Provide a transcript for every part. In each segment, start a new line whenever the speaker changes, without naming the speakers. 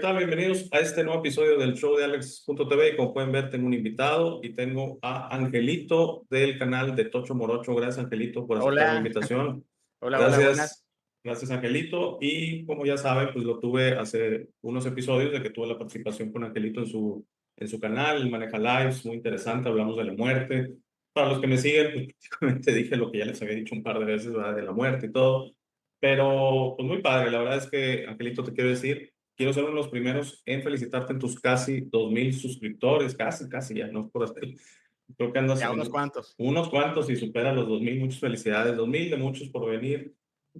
tal? Bienvenidos a este nuevo episodio del show de Alex.tv. Como pueden ver, tengo un invitado y tengo a Angelito del canal de Tocho Morocho. Gracias, Angelito, por aceptar mi
Hola,
invitación.
hola, buenas.
Gracias, Angelito. Y como ya saben, pues lo tuve hace unos episodios de que tuve la participación con Angelito en su canal. Él maneja lives, muy interesante. Hablamos de la muerte. Para los que me siguen, pues prácticamente dije lo que ya les había dicho un par de veces, ¿verdad? De la muerte y todo. Pero, pues muy padre. La verdad es que, Angelito, te quiero decir. Quiero ser uno de los primeros en felicitarte en tus casi 2,000 suscriptores, casi ya, no por hacer. Creo que andas
Ya unos
en
cuantos.
unos cuantos y supera los 2,000. Muchas felicidades, 2,000 de muchos por venir.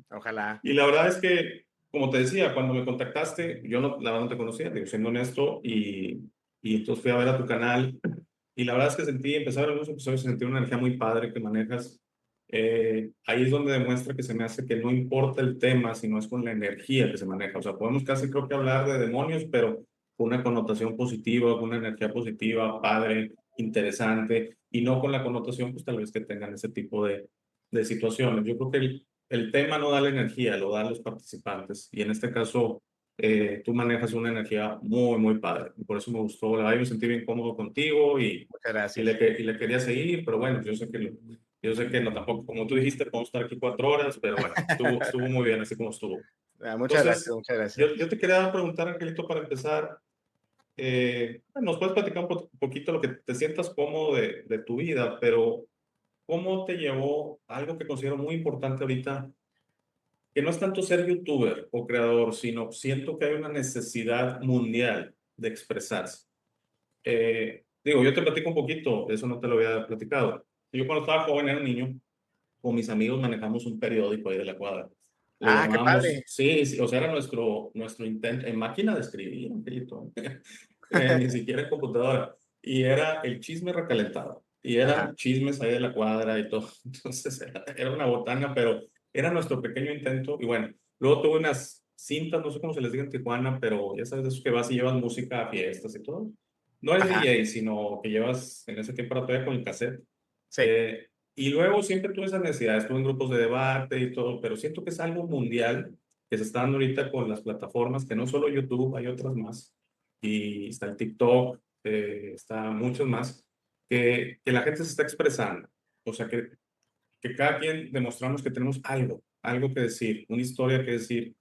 Ojalá.
Y la verdad es que, como te decía, cuando me contactaste, yo no, la verdad no te conocía, digo, siendo honesto, y entonces fui a ver a tu canal. Y la verdad es que empecé a ver algunos episodios y sentí una energía muy padre que manejas. Ahí es donde demuestra que se me hace que no importa el tema, sino es con la energía que se maneja. O sea, podemos casi creo que hablar de demonios, pero con una connotación positiva, con una energía positiva, padre, interesante, y no con la connotación, pues tal vez que tengan ese tipo de situaciones. Yo creo que el tema no da la energía, lo dan los participantes. Y en este caso, tú manejas una energía muy, muy padre. Y por eso me gustó. La verdad, yo me sentí bien cómodo contigo
Muchas
y
gracias.
le quería seguir, pero bueno, yo sé que no tampoco, como tú dijiste, podemos estar aquí 4 horas, pero bueno, estuvo muy bien así como estuvo.
Muchas gracias,
Entonces,
muchas gracias.
yo te quería preguntar, Angelito, para empezar, bueno, nos puedes platicar un poquito lo que te sientas cómodo de tu vida, pero ¿cómo te llevó algo que considero muy importante ahorita? Que no es tanto ser youtuber o creador, sino siento que hay una necesidad mundial de expresarse. Digo, yo te platico un poquito, eso no te lo había platicado. Yo cuando estaba joven era un niño, con mis amigos manejamos un periódico ahí de la cuadra. Le
Qué
llamábamos,
padre.
sí, sí, o sea, era nuestro intento, en máquina de escribir, Angelito, ni siquiera en computadora. Y era el chisme recalentado. Y
Ajá.
eran chismes ahí de la cuadra y todo. Entonces era una botana, pero era nuestro pequeño intento. Y bueno, luego tuve unas cintas, no sé cómo se les diga en Tijuana, pero ya sabes, de esos que vas y llevas música a fiestas y todo. No es
Ajá.
DJ, sino que llevas en ese tiempo era todavía con el cassette.
Sí.
Y luego siempre tuve esa necesidad, estuve en grupos de debate y todo, pero siento que es algo mundial que se está dando ahorita con las plataformas, que no solo YouTube, hay otras más, y está el TikTok, está muchos más, que la gente se está expresando. O sea, que cada quien demostramos que tenemos algo que decir, una historia que decir.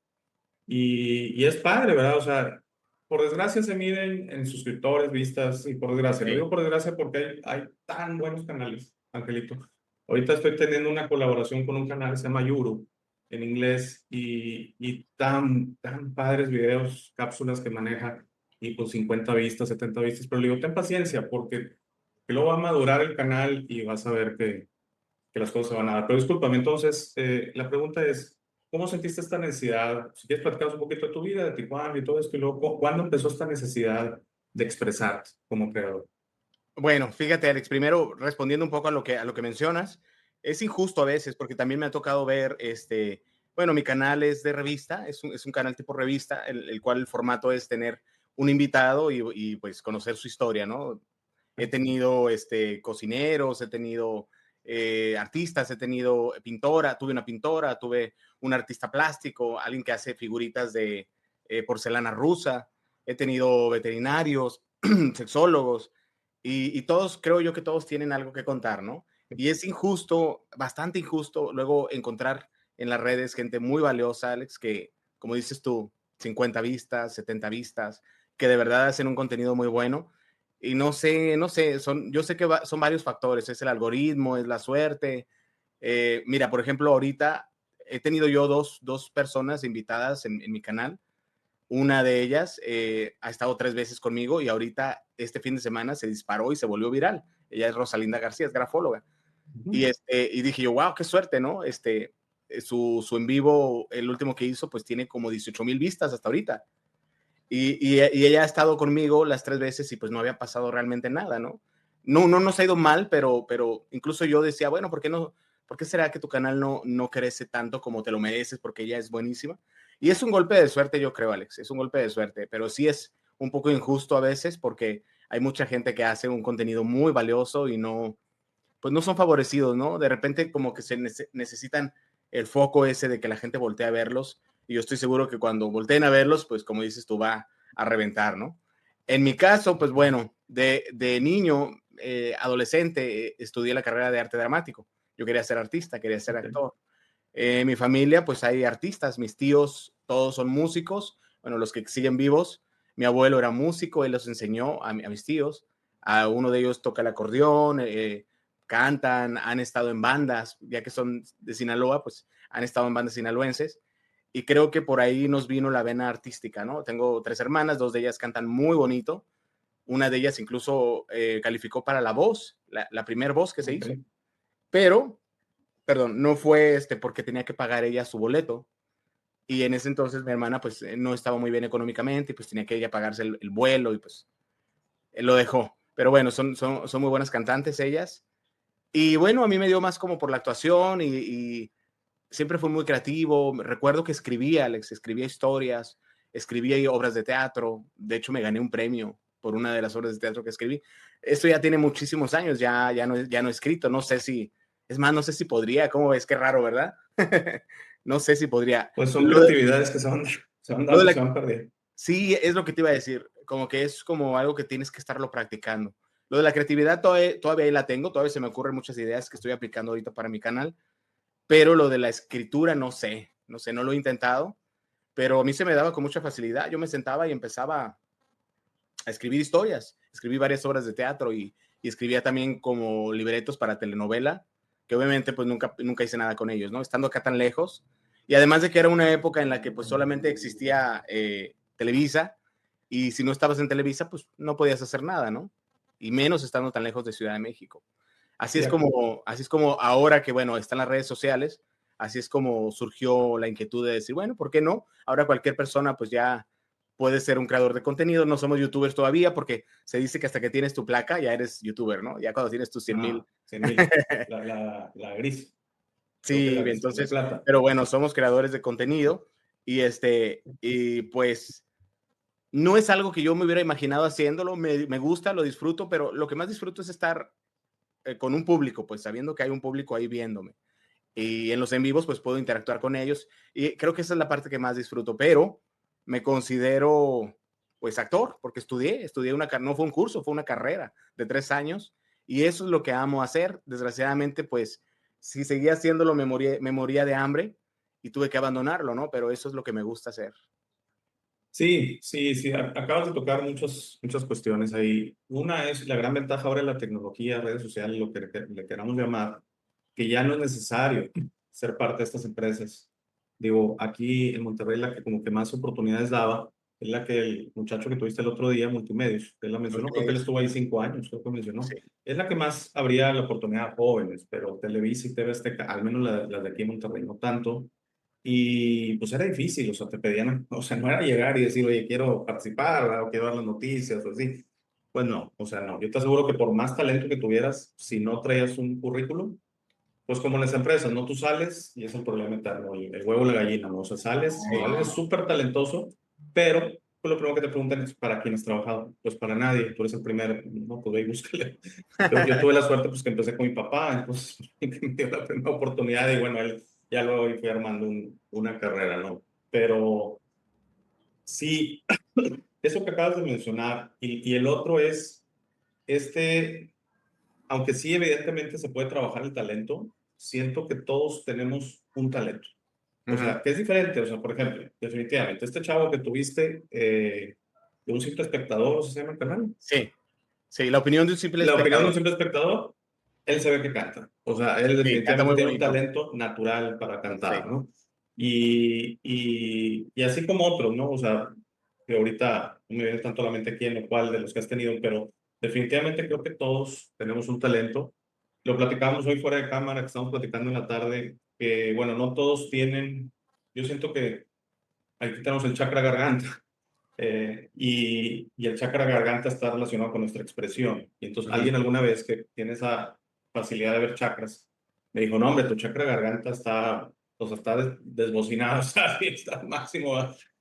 Y es padre, ¿verdad? O sea, por desgracia se miden en suscriptores, vistas, y por desgracia. Lo
Sí.
digo por desgracia porque hay tan buenos canales, Angelito. Ahorita estoy teniendo una colaboración con un canal que se llama Yuru, en inglés, y tan padres videos, cápsulas que maneja, y con 50 vistas, 70 vistas. Pero le digo, ten paciencia, porque que luego va a madurar el canal y vas a ver que las cosas se van a dar. Pero discúlpame, entonces, la pregunta es, ¿cómo sentiste esta necesidad? Si quieres platicar un poquito de tu vida, de Tijuana y todo esto, y luego, ¿cuándo empezó esta necesidad de expresarte como creador?
Bueno, fíjate, Alex, primero respondiendo un poco a lo que mencionas, es injusto a veces porque también me ha tocado ver, bueno, mi canal es de revista, es un canal tipo revista, el cual el formato es tener un invitado y pues conocer su historia, ¿no? He tenido cocineros, he tenido artistas, he tenido pintora, tuve una pintora, tuve un artista plástico, alguien que hace figuritas de porcelana rusa, he tenido veterinarios, sexólogos, y todos, creo yo que todos tienen algo que contar, ¿no? Y es injusto, bastante injusto, luego encontrar en las redes gente muy valiosa, Alex, que, como dices tú, 50 vistas, 70 vistas, que de verdad hacen un contenido muy bueno. Y no sé, yo sé que son varios factores, es el algoritmo, es la suerte. Mira, por ejemplo, ahorita he tenido yo dos personas invitadas en mi canal. Una de ellas ha estado 3 veces conmigo y ahorita este fin de semana se disparó y se volvió viral. Ella es Rosalinda García, es grafóloga.
Ujú.
Y dije yo, wow, qué suerte, ¿no? Su en vivo, el último que hizo, pues tiene como 18,000 vistas hasta ahorita. Y ella ha estado conmigo las 3 veces y pues no había pasado realmente nada, ¿no? No nos ha ido mal, pero incluso yo decía, bueno, ¿por qué será que tu canal no crece tanto como te lo mereces? Porque ella es buenísima. Y es un golpe de suerte, yo creo, Alex, es un golpe de suerte, pero sí es un poco injusto a veces porque hay mucha gente que hace un contenido muy valioso y pues no son favorecidos, ¿no? De repente como que se necesitan el foco ese de que la gente voltee a verlos y yo estoy seguro que cuando volteen a verlos, pues como dices tú, va a reventar, ¿no? En mi caso, pues bueno, de niño, adolescente, estudié la carrera de arte dramático. Yo quería ser artista, quería ser
Ok.
actor. En mi familia, pues hay artistas, mis tíos, todos son músicos, bueno, los que siguen vivos. Mi abuelo era músico, él los enseñó a mis tíos. A uno de ellos toca el acordeón, cantan, han estado en bandas, ya que son de Sinaloa, pues han estado en bandas sinaloenses. Y creo que por ahí nos vino la vena artística, ¿no? Tengo 3 hermanas, 2 de ellas cantan muy bonito. Una de ellas incluso calificó para la voz, la primer voz que se hizo.
Ok.
Pero, perdón, no fue porque tenía que pagar ella su boleto. Y en ese entonces mi hermana pues no estaba muy bien económicamente y pues tenía que ella pagarse el vuelo y pues él lo dejó. Pero bueno, son muy buenas cantantes ellas. Y bueno, a mí me dio más como por la actuación y siempre fui muy creativo. Recuerdo que escribía, Alex, escribía historias, escribía obras de teatro. De hecho, me gané un premio por una de las obras de teatro que escribí. Esto ya tiene muchísimos años, ya no he escrito. No sé si, es más, no sé si podría. ¿Cómo ves? Qué raro, ¿verdad? No sé si podría.
Pues son
Lo de,
creatividades que se van
lo de
dando,
la,
se van perdiendo.
sí, es lo que te iba a decir. Como que es como algo que tienes que estarlo practicando. Lo de la creatividad todavía ahí la tengo, todavía se me ocurren muchas ideas que estoy aplicando ahorita para mi canal, pero lo de la escritura no sé, no lo he intentado, pero a mí se me daba con mucha facilidad. Yo me sentaba y empezaba a escribir historias, escribí varias obras de teatro y escribía también como libretos para telenovela, que obviamente pues nunca hice nada con ellos, ¿no? Estando acá tan lejos, y además de que era una época en la que pues solamente existía Televisa, y si no estabas en Televisa, pues no podías hacer nada, ¿no? Y menos estando tan lejos de Ciudad de México. Así
Sí,
es como, así es como ahora que, bueno, están las redes sociales, así es como surgió la inquietud de decir, bueno, ¿por qué no? Ahora cualquier persona pues ya puede ser un creador de contenido, no somos youtubers todavía porque se dice que hasta que tienes tu placa ya eres youtuber, ¿no? Ya cuando tienes tus 100,000.
100,000. La gris, creo que
Sí,
la
entonces,
plata.
pero bueno, somos creadores de contenido y pues no es algo que yo me hubiera imaginado haciéndolo, me gusta, lo disfruto, pero lo que más disfruto es estar con un público, pues sabiendo que hay un público ahí viéndome. Y en los en vivos, pues puedo interactuar con ellos. Y creo que esa es la parte que más disfruto, pero me considero, pues, actor, porque estudié no fue un curso, fue una carrera de 3 años. Y eso es lo que amo hacer. Desgraciadamente, pues, si seguía haciéndolo, me moría de hambre y tuve que abandonarlo, ¿no? Pero eso es lo que me gusta hacer.
Sí, sí, sí, acabas de tocar muchas cuestiones ahí. Una es la gran ventaja ahora de la tecnología, redes sociales, lo que le queramos llamar, que ya no es necesario ser parte de estas empresas. Digo, aquí en Monterrey la que como que más oportunidades daba es la que el muchacho que tuviste el otro día, Multimedios, él la mencionó, creo que él
Multimedios.
estuvo ahí 5 años, creo que mencionó.
Sí.
Es la que más abría la oportunidad a jóvenes, pero Televisa y TV Azteca, al menos las de aquí en Monterrey, no tanto. Y pues era difícil, o sea, te pedían, o sea, no era llegar y decir, oye, quiero participar, ¿verdad? O quiero dar las noticias o así. Pues no, o sea, no. Yo te aseguro que por más talento que tuvieras, si no traías un currículum, pues como en las empresas, ¿no? Tú sales y es el problema eterno, el huevo y la gallina, ¿no? O sea, sales, igual eres súper talentoso, pero pues lo primero que te preguntan es, ¿para quién has trabajado? Pues para nadie, tú eres el primero, no, pues ve y búscale. Yo tuve la suerte, pues que empecé con mi papá, entonces que me dio la primera oportunidad y bueno, él ya luego fui armando una carrera, ¿no? Pero sí, eso que acabas de mencionar y el otro es, este aunque sí, evidentemente se puede trabajar el talento, siento que todos tenemos un talento. O
Ujú.
sea, que es diferente. O sea, por ejemplo, definitivamente, este chavo que tuviste de un simple espectador, ¿se llama el canal?
Sí, sí, la opinión de un simple
La opinión de un
espectador.
simple espectador, él se ve que canta. O sea, él
Sí, canta
definitivamente
muy
tiene un
bonito.
talento natural para
Sí.
cantar, ¿no? Y así como otros, ¿no? O sea, que ahorita no me viene tanto a la mente quién o cuál de los que has tenido, pero definitivamente creo que todos tenemos un talento. Lo platicábamos hoy fuera de cámara, que estamos platicando en la tarde, que bueno, no todos tienen, yo siento que aquí tenemos el chakra garganta, y el chakra garganta está relacionado con nuestra expresión. Y entonces
Ujú.
alguien alguna vez que tiene esa facilidad de ver chakras, me dijo, no, hombre, tu chakra garganta está, o sea, está desbocinado, o sea, sí, está al máximo,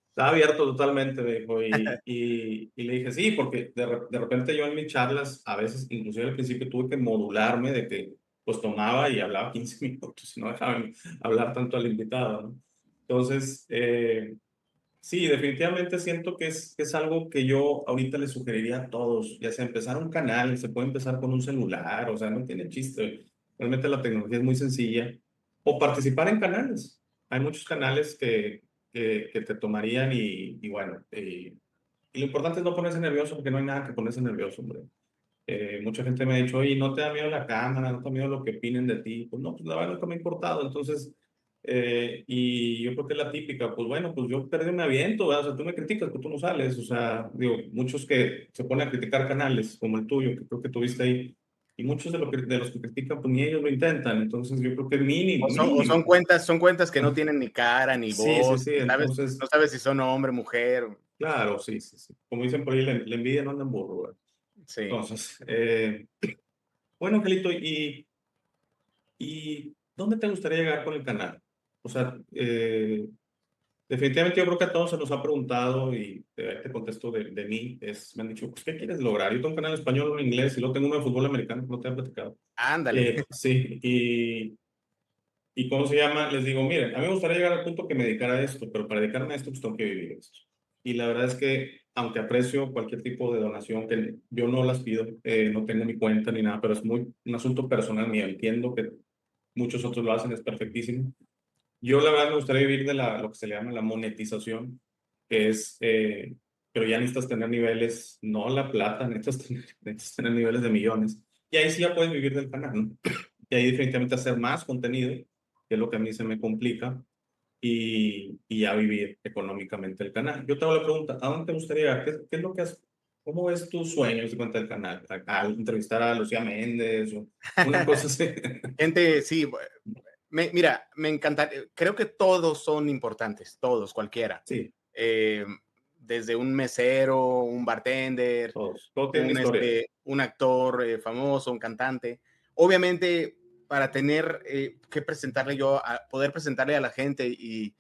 está abierto totalmente, me dijo. Y le dije, sí, porque de repente yo en mis charlas, a veces, inclusive al principio tuve que modularme de que pues tomaba y hablaba 15 minutos y no dejaba hablar tanto al invitado, ¿no? Entonces, Sí, definitivamente siento que es algo que yo ahorita le sugeriría a todos, ya sea empezar un canal, se puede empezar con un celular, o sea, no tiene chiste. Realmente la tecnología es muy sencilla. O participar en canales. Hay muchos canales que te tomarían y bueno, y lo importante es no ponerse nervioso porque no hay nada que ponerse nervioso, hombre. Mucha gente me ha dicho, oye, ¿no te da miedo la cámara? ¿No te da miedo lo que opinen de ti? Pues no, pues la verdad nunca me ha importado. Entonces, y yo creo que es la típica, pues bueno, pues yo perdí me aviento, ¿verdad? O sea, tú me criticas, pero tú no sales. O sea, digo, muchos que se ponen a criticar canales como el tuyo, que creo que tuviste ahí, y muchos de los que critican, pues ni ellos lo intentan. Entonces, yo creo que mínimo,
O
mínimo.
son cuentas que no tienen ni cara ni
Sí, sí,
voz,
sí.
no
Entonces,
sabes si son hombre, mujer.
claro, sí, sí, sí. Como dicen por ahí, la envidia no anda en burro, ¿verdad?
Sí.
Entonces, bueno, Angelito, ¿y dónde te gustaría llegar con el canal? O sea, definitivamente yo creo que a todos se nos ha preguntado y te contesto de mí, me han dicho, pues, ¿qué quieres lograr? Yo tengo un canal en español, uno en inglés y luego tengo uno de fútbol americano que no te he platicado.
Ándale.
Sí, y ¿cómo se llama? Les digo, miren, a mí me gustaría llegar al punto que me dedicara a esto, pero para dedicarme a esto, pues tengo que vivir esto. Y la verdad es que, aunque aprecio cualquier tipo de donación, que yo no las pido, no tengo mi cuenta ni nada, pero es muy un asunto personal mío. Entiendo que muchos otros lo hacen, es perfectísimo. Yo la verdad me gustaría vivir de lo que se le llama la monetización, que es, pero ya necesitas tener niveles, no la plata, necesitas tener niveles de millones. Y ahí sí ya puedes vivir del canal, ¿no? Y ahí definitivamente hacer más contenido, que es lo que a mí se me complica, y ya vivir económicamente el canal. Yo te hago la pregunta, ¿a dónde te gustaría llegar? ¿Qué es lo que has, cómo ves tus sueños de cuenta del canal? ¿A entrevistar a Lucía Méndez o una cosa así?
Gente, sí, mira, me encanta, creo que todos son importantes, todos, cualquiera.
Sí,
Eh, Desde un mesero, un bartender,
todos. Todo tiene una historia.
un actor famoso, un cantante. Obviamente, para tener que presentarle poder presentarle a la gente y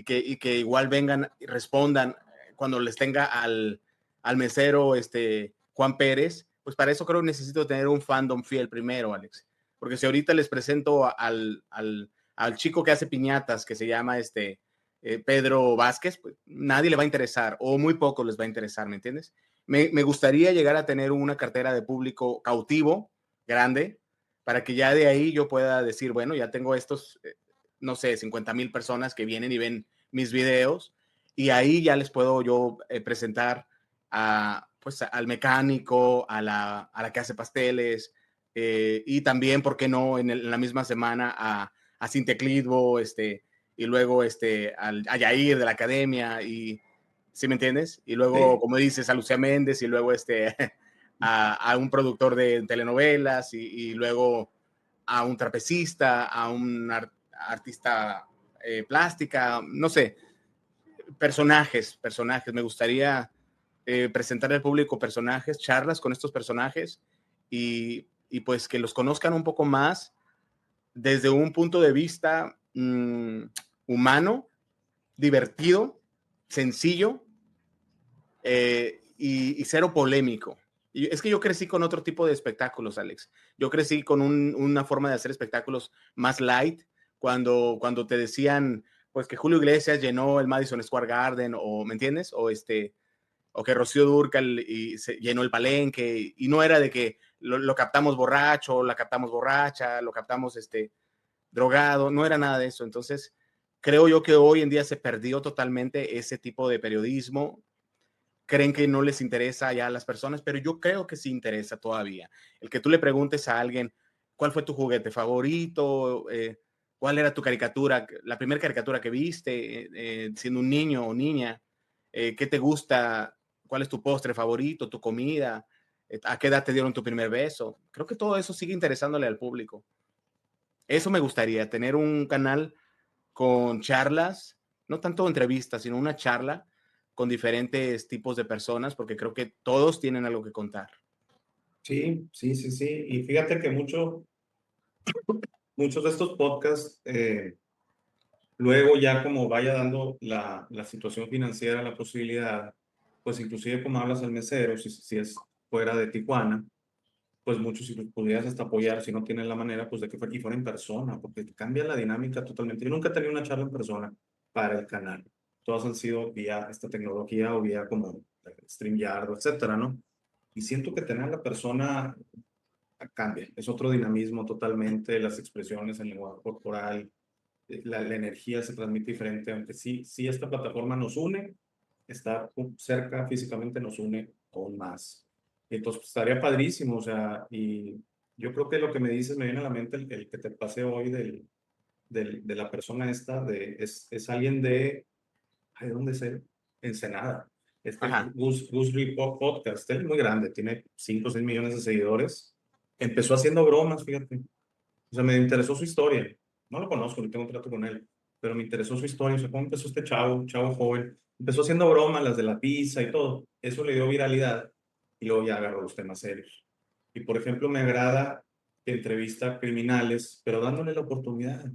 que igual vengan y respondan cuando les tenga al mesero Juan Pérez, pues para eso creo que necesito tener un fandom fiel primero, Alex. Porque si ahorita les presento al chico que hace piñatas, que se llama Pedro Vázquez, pues nadie le va a interesar o muy poco les va a interesar, ¿me entiendes? Me gustaría llegar a tener una cartera de público cautivo, grande, para que ya de ahí yo pueda decir, bueno, ya tengo estos, no sé, 50,000 personas que vienen y ven mis videos y ahí ya les puedo yo presentar pues, al mecánico, a la que hace pasteles y también, ¿por qué no?, en la misma semana a Sinteclidbo, y luego a Yair de la academia y ¿sí me entiendes? Y luego,
Sí,
como dices, a Lucía Méndez y luego a un productor de telenovelas y luego a un trapecista, a un artista plástica, no sé, personajes. Me gustaría presentar al público personajes, charlas con estos personajes y pues que los conozcan un poco más desde un punto de vista humano, divertido, sencillo y cero polémico. Y es que yo crecí con otro tipo de espectáculos, Alex. Yo crecí con una forma de hacer espectáculos más light, cuando te decían, pues que Julio Iglesias llenó el Madison Square Garden, o, ¿me entiendes? O que Rocío Dúrcal se llenó el Palenque, y no era de que lo captamos borracho, la captamos borracha, lo captamos drogado, no era nada de eso. Entonces, creo yo que hoy en día se perdió totalmente ese tipo de periodismo. Creen que no les interesa ya a las personas, pero yo creo que sí interesa todavía. El que tú le preguntes a alguien, ¿cuál fue tu juguete favorito? ¿Cuál era tu caricatura, la primera caricatura que viste siendo un niño o niña? ¿Qué te gusta? ¿Cuál es tu postre favorito, tu comida? ¿A qué edad te dieron tu primer beso? Creo que todo eso sigue interesándole al público. Eso me gustaría, tener un canal con charlas, no tanto entrevistas, sino una charla con diferentes tipos de personas, porque creo que todos tienen algo que contar.
sí, sí, sí, sí. Y fíjate que muchos de estos podcasts, luego ya como vaya dando la situación financiera la posibilidad, pues inclusive como hablas al mesero, si es fuera de Tijuana, pues muchos si los pudieras hasta apoyar, si no tienen la manera, pues de que fuera en persona, porque cambia la dinámica totalmente. Yo nunca he tenido una charla en persona para el canal. todas han sido vía esta tecnología o vía como StreamYard, etcétera, ¿no? Y siento que tener a la persona cambia, es otro dinamismo totalmente, las expresiones, el lenguaje corporal, la energía se transmite diferente, aunque sí esta plataforma nos une, estar cerca físicamente nos une aún más. Entonces, pues, estaría padrísimo, o sea, y yo creo que lo que me dices me viene a la mente el que te pasé hoy de la persona esta, es alguien ¿de dónde es él? Ensenada.
Ajá,
Gus Lee Podcast, él es muy grande, tiene 5 o 6 millones de seguidores. Empezó haciendo bromas, fíjate. O sea, me interesó su historia. No lo conozco, ni tengo un trato con él, pero me interesó su historia. O sea, cómo empezó este chavo joven. Empezó haciendo bromas, las de la pizza y todo. Eso le dio viralidad y luego ya agarró los temas serios. Y por ejemplo, me agrada que entrevista a criminales, pero dándole la oportunidad.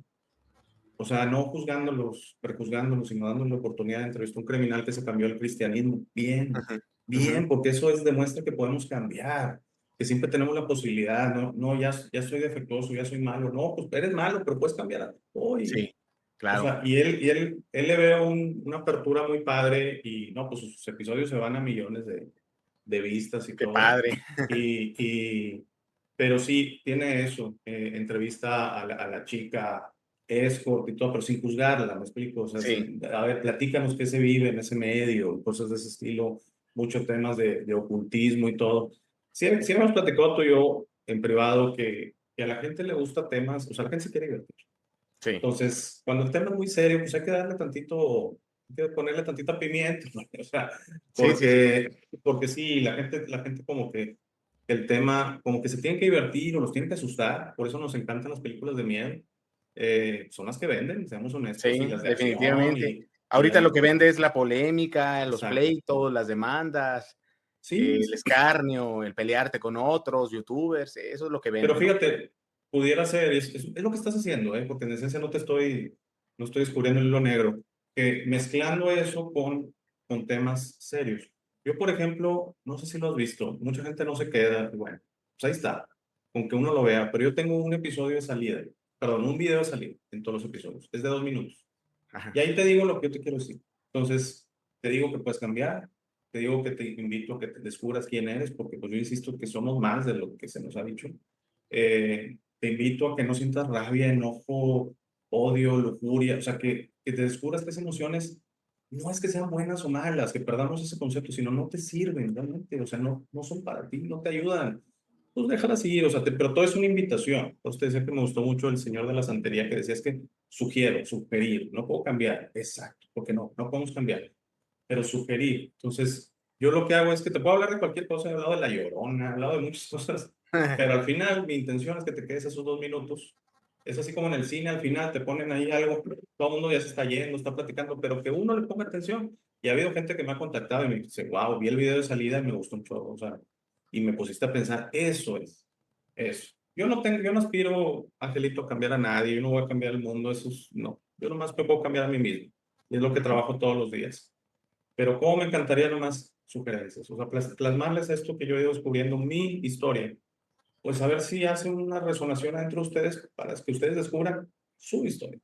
O sea, no juzgándolos, prejuzgándolos, sino dándole la oportunidad de entrevistar a un criminal que se cambió al cristianismo. Bien,
ujú, ujú,
bien, porque eso demuestra que podemos cambiar, que siempre tenemos la posibilidad, no, ya soy defectuoso, ya soy malo. No, pues eres malo, pero puedes cambiar hoy.
sí,
O
claro,
sea, él le veo una apertura muy padre y no, pues sus episodios se van a millones de vistas y
qué
todo.
padre,
Y, pero sí, tiene eso, entrevista a la chica escort y todo, pero sin juzgarla, me explico. O sea,
sí,
a ver, platícanos qué se vive en ese medio, cosas de ese estilo, muchos temas de ocultismo y todo. Sí, sí hemos platicado tú y yo en privado que a la gente le gusta temas, o sea, la gente se quiere divertir.
sí,
Entonces, cuando el tema es muy serio, pues hay que darle tantito, hay que ponerle tantita pimienta, ¿no? O sea,
sí, sí, sí,
porque sí, la gente como que el tema, como que se tiene que divertir o los tiene que asustar, por eso nos encantan las películas de miedo, son las que venden, seamos honestos, y
sí,
las de acción
definitivamente.
y
Ahorita
las
lo
de...
que vende es la polémica, los
Exacto.
pleitos, las demandas,
Sí,
el escarnio, el pelearte con otros youtubers, eso es lo que
pero
vende, ¿no?
fíjate, pudiera ser, es lo que estás haciendo, ¿eh? Porque en esencia no estoy descubriendo el hilo negro, que mezclando eso con temas serios. Yo, por ejemplo, no sé si lo has visto, mucha gente no se queda, bueno, pues ahí está, con que uno lo vea, pero yo tengo un episodio de salida, perdón, un video de salida en todos los episodios, es de 2 minutos.
Ajá,
Y ahí te digo lo que yo te quiero decir. Entonces, te digo que puedes cambiar, te digo que te invito a que te descubras quién eres, porque pues yo insisto que somos más de lo que se nos ha dicho. Te invito a que no sientas rabia, enojo, odio, lujuria, o sea, que te descubras que esas emociones no es que sean buenas o malas, que perdamos ese concepto, sino no te sirven realmente, o sea, no son para ti, no te ayudan. Pues déjalas ir, o sea, pero todo es una invitación. Usted decía que me gustó mucho el señor de la santería que decía es que sugerir, no puedo cambiar, exacto, porque no podemos cambiar, pero sugerir. Entonces, yo lo que hago es que te puedo hablar de cualquier cosa, he hablado de la Llorona, he hablado de muchas cosas, pero al final mi intención es que te quedes esos 2 minutos. Es así como en el cine, al final te ponen ahí algo, todo el mundo ya se está yendo, está platicando, pero que uno le ponga atención. Y ha habido gente que me ha contactado y me dice, wow, vi el video de salida y me gustó mucho, o sea, y me pusiste a pensar, eso es, eso. Yo no aspiro, Angelito, a cambiar a nadie, yo no voy a cambiar el mundo, no. Yo nomás me puedo cambiar a mí mismo. Y es lo que
ujú,
trabajo todos los días. Pero cómo me encantaría nomás sugerencias, o sea, plasmarles esto que yo he ido descubriendo, mi historia, pues a ver si hace una resonación entre ustedes para que ustedes descubran su historia.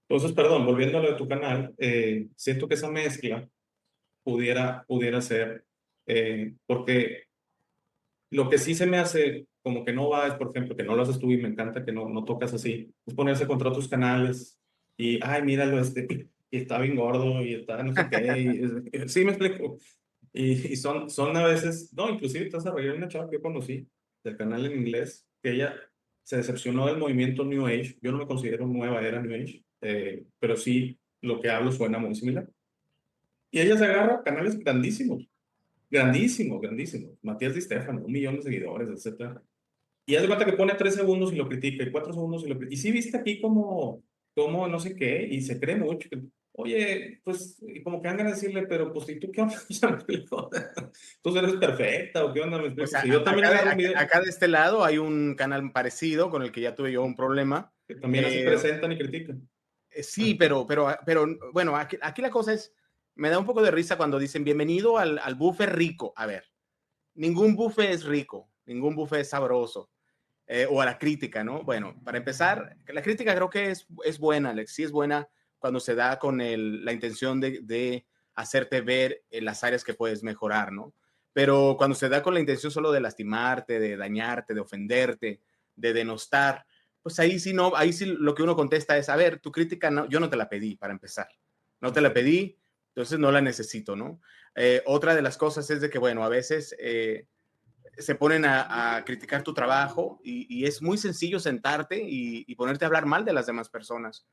Entonces, perdón, volviendo a lo de tu canal, siento que esa mezcla pudiera ser, porque lo que sí se me hace como que no va es, por ejemplo, que no lo haces tú y me encanta que no tocas así, es ponerse contra otros canales y, ay, míralo, y está bien gordo y está no sé qué, sí me explico. Y son a veces, no, inclusive te vas a reír una chava que yo conocí del canal en inglés, que ella se decepcionó del movimiento New Age. Yo no me considero nueva era New Age, pero sí lo que hablo suena muy similar. Y ella se agarra a canales grandísimos, grandísimos, grandísimos. Matías Di Stefano, 1 millón de seguidores, etcétera. Y haz de cuenta que pone 3 segundos y lo critica, y 4 segundos y lo critica. Y sí viste aquí como no sé qué, y se cree mucho. Oye, pues, y como que van a decirle, pero pues, ¿y tú qué onda? O sea, me explico. ¿Tú eres perfecta o qué onda? Me
pues
explico. Si yo también agarro un video,
acá de este lado hay un canal parecido con el que ya tuve yo un problema.
que también así
Eh,
presentan y critican.
sí, pero bueno, aquí la cosa es, me da un poco de risa cuando dicen bienvenido al buffet rico. A ver, ningún buffet es rico, ningún buffet es sabroso. O a la crítica, ¿no? Bueno, para empezar, la crítica creo que es buena, Alex, sí es buena cuando se da con la intención de hacerte ver en las áreas que puedes mejorar, ¿no? Pero cuando se da con la intención solo de lastimarte, de dañarte, de ofenderte, de denostar, pues ahí sí no, ahí sí lo que uno contesta es, a ver, tu crítica no, yo no te la pedí para empezar, no te la pedí, entonces no la necesito, ¿no? Otra de las cosas es de que, bueno, a veces se ponen a criticar tu trabajo y es muy sencillo sentarte y ponerte a hablar mal de las demás personas.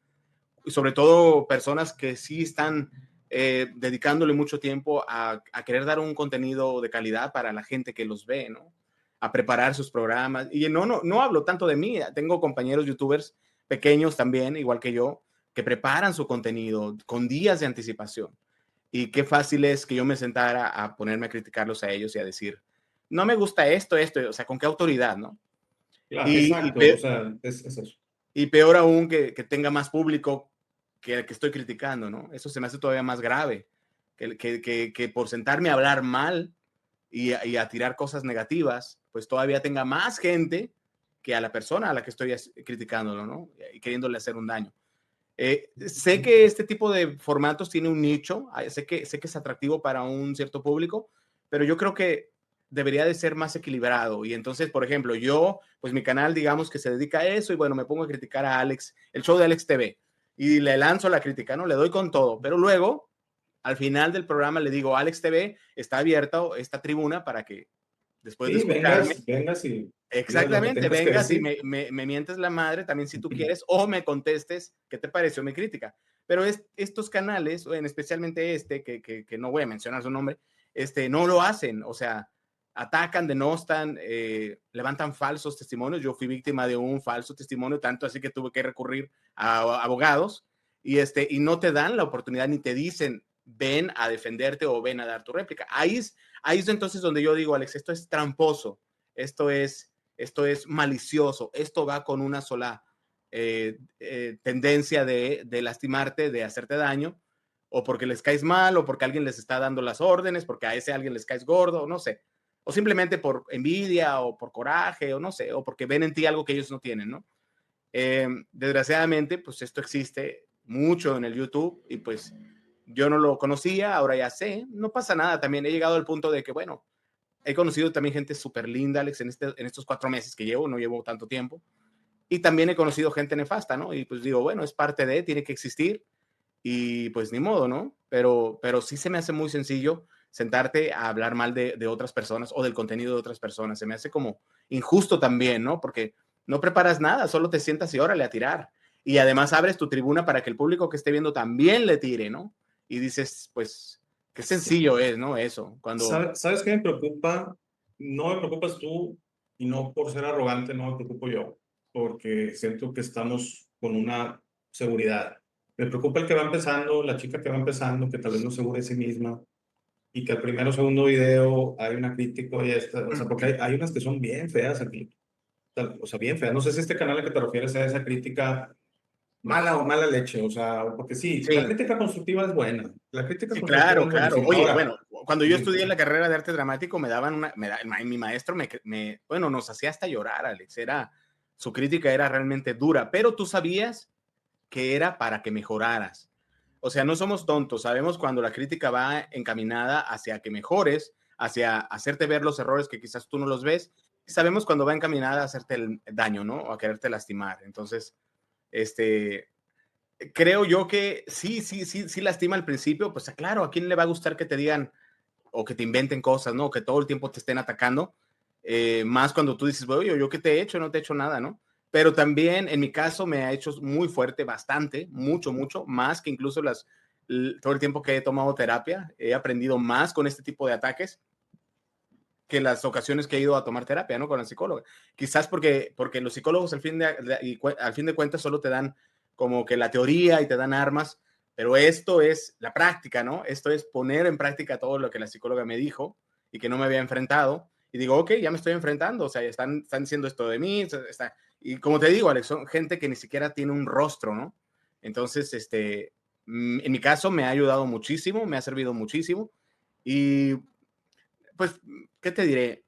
Y sobre todo personas que sí están dedicándole mucho tiempo a querer dar un contenido de calidad para la gente que los ve, ¿no? A preparar sus programas. Y no hablo tanto de mí, tengo compañeros youtubers pequeños también, igual que yo, que preparan su contenido con días de anticipación. Y qué fácil es que yo me sentara a ponerme a criticarlos a ellos y a decir, no me gusta esto, o sea, ¿con qué autoridad, no?
Claro,
Y, y,
exacto, o
pe-
sea, es eso.
y peor aún que tenga más público que el que estoy criticando, ¿no? Eso se me hace todavía más grave, que por sentarme a hablar mal y a tirar cosas negativas, pues todavía tenga más gente que a la persona a la que estoy criticándolo, ¿no? Y queriéndole hacer un daño. Sé que este tipo de formatos tiene un nicho, sé que es atractivo para un cierto público, pero yo creo que debería de ser más equilibrado. Y entonces, por ejemplo, yo, pues mi canal, digamos que se dedica a eso y bueno, me pongo a criticar a Alex, el show de Alex TV, y le lanzo la crítica, ¿no? Le doy con todo, pero luego, al final del programa, le digo, Alex TV está abierta esta tribuna para que después de
Sí,
escucharme,
vengas y digas lo que
exactamente,
tengas que
vengas y
decir.
me mientes la madre también si tú quieres, o me contestes qué te pareció mi crítica. Pero estos canales, en especialmente que no voy a mencionar su nombre, no lo hacen, o sea, atacan, denostan, levantan falsos testimonios. Yo fui víctima de un falso testimonio, tanto así que tuve que recurrir a abogados y no te dan la oportunidad ni te dicen, ven a defenderte o ven a dar tu réplica. Ahí es entonces donde yo digo, Alex, esto es tramposo, esto es malicioso, esto va con una sola tendencia de lastimarte, de hacerte daño, o porque les caes mal, o porque alguien les está dando las órdenes, porque a ese alguien les caes gordo, no sé, o simplemente por envidia, o por coraje, o no sé, o porque ven en ti algo que ellos no tienen, ¿no? Desgraciadamente, pues esto existe mucho en el YouTube, y pues yo no lo conocía, ahora ya sé, no pasa nada, también he llegado al punto de que, bueno, he conocido también gente súper linda, Alex, en estos 4 meses que llevo, no llevo tanto tiempo. Y también he conocido gente nefasta, ¿no? Y pues digo, bueno, es parte de, tiene que existir y pues ni modo, ¿no? Pero sí se me hace muy sencillo sentarte a hablar mal de otras personas o del contenido de otras personas. Se me hace como injusto también, ¿no? Porque no preparas nada, solo te sientas y órale a tirar. Y además abres tu tribuna para que el público que esté viendo también le tire, ¿no? Y dices, pues, qué sencillo es, ¿no? Eso, cuando...
¿Sabes qué me preocupa? No me preocupas tú y no por ser arrogante, no me preocupo yo, porque siento que estamos con una seguridad. Me preocupa el que va empezando, la chica que va empezando, que tal vez no es segura de sí misma y que al primero o segundo video hay una crítica y esta, o sea, porque hay unas que son bien feas aquí, o sea, bien feas. No sé si este canal al que te refieres a esa crítica mala o mala leche, o sea, porque sí, la
Sí,
crítica constructiva es buena, la crítica
sí,
constructiva
claro,
es
claro.
buenísima.
Oye,
Ahora,
bueno, cuando yo
dime.
estudié en la carrera de arte dramático, me daban mi maestro bueno, nos hacía hasta llorar, Alex. Su crítica era realmente dura, pero tú sabías que era para que mejoraras. O sea, no somos tontos, sabemos cuando la crítica va encaminada hacia que mejores, hacia hacerte ver los errores que quizás tú no los ves, y sabemos cuando va encaminada a hacerte el daño, ¿no? O a quererte lastimar. Entonces, este, creo yo que sí lastima al principio, pues claro, ¿a quién le va a gustar que te digan o que te inventen cosas, ¿no? O que todo el tiempo te estén atacando, más cuando tú dices, oye, yo qué te he hecho, no te he hecho nada, ¿no? Pero también en mi caso me ha hecho muy fuerte, bastante, mucho, más que incluso todo el tiempo que he tomado terapia, he aprendido más con este tipo de ataques que las ocasiones que he ido a tomar terapia, ¿no? Con el psicólogo. Quizás porque los psicólogos al fin de cuentas solo te dan como que la teoría y te dan armas, pero esto es la práctica, ¿no? Esto es poner en práctica todo lo que la psicóloga me dijo y que no me había enfrentado. Y digo, ok, ya me estoy enfrentando, o sea, están diciendo esto de mí. Y como te digo, Alex, son gente que ni siquiera tiene un rostro, ¿no? Entonces, en mi caso me ha ayudado muchísimo, me ha servido muchísimo. Y pues, ¿qué te diré?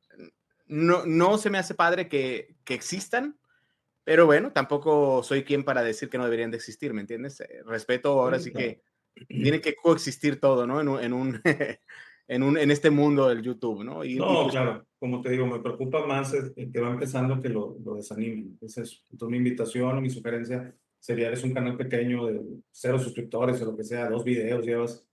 No se me hace padre que existan, Pero bueno, tampoco soy quien para decir que no deberían de existir, ¿me entiendes? Respeto, ahora
Sí,
sí
claro.
que tiene que coexistir todo, ¿no? En este mundo del YouTube, ¿no? Y
No,
pues
claro, como te digo, me preocupa más el que va empezando que lo desanimen. Es eso. Entonces, mi invitación o mi sugerencia sería, eres un canal pequeño de 0 suscriptores o lo que sea, 2 videos, llevas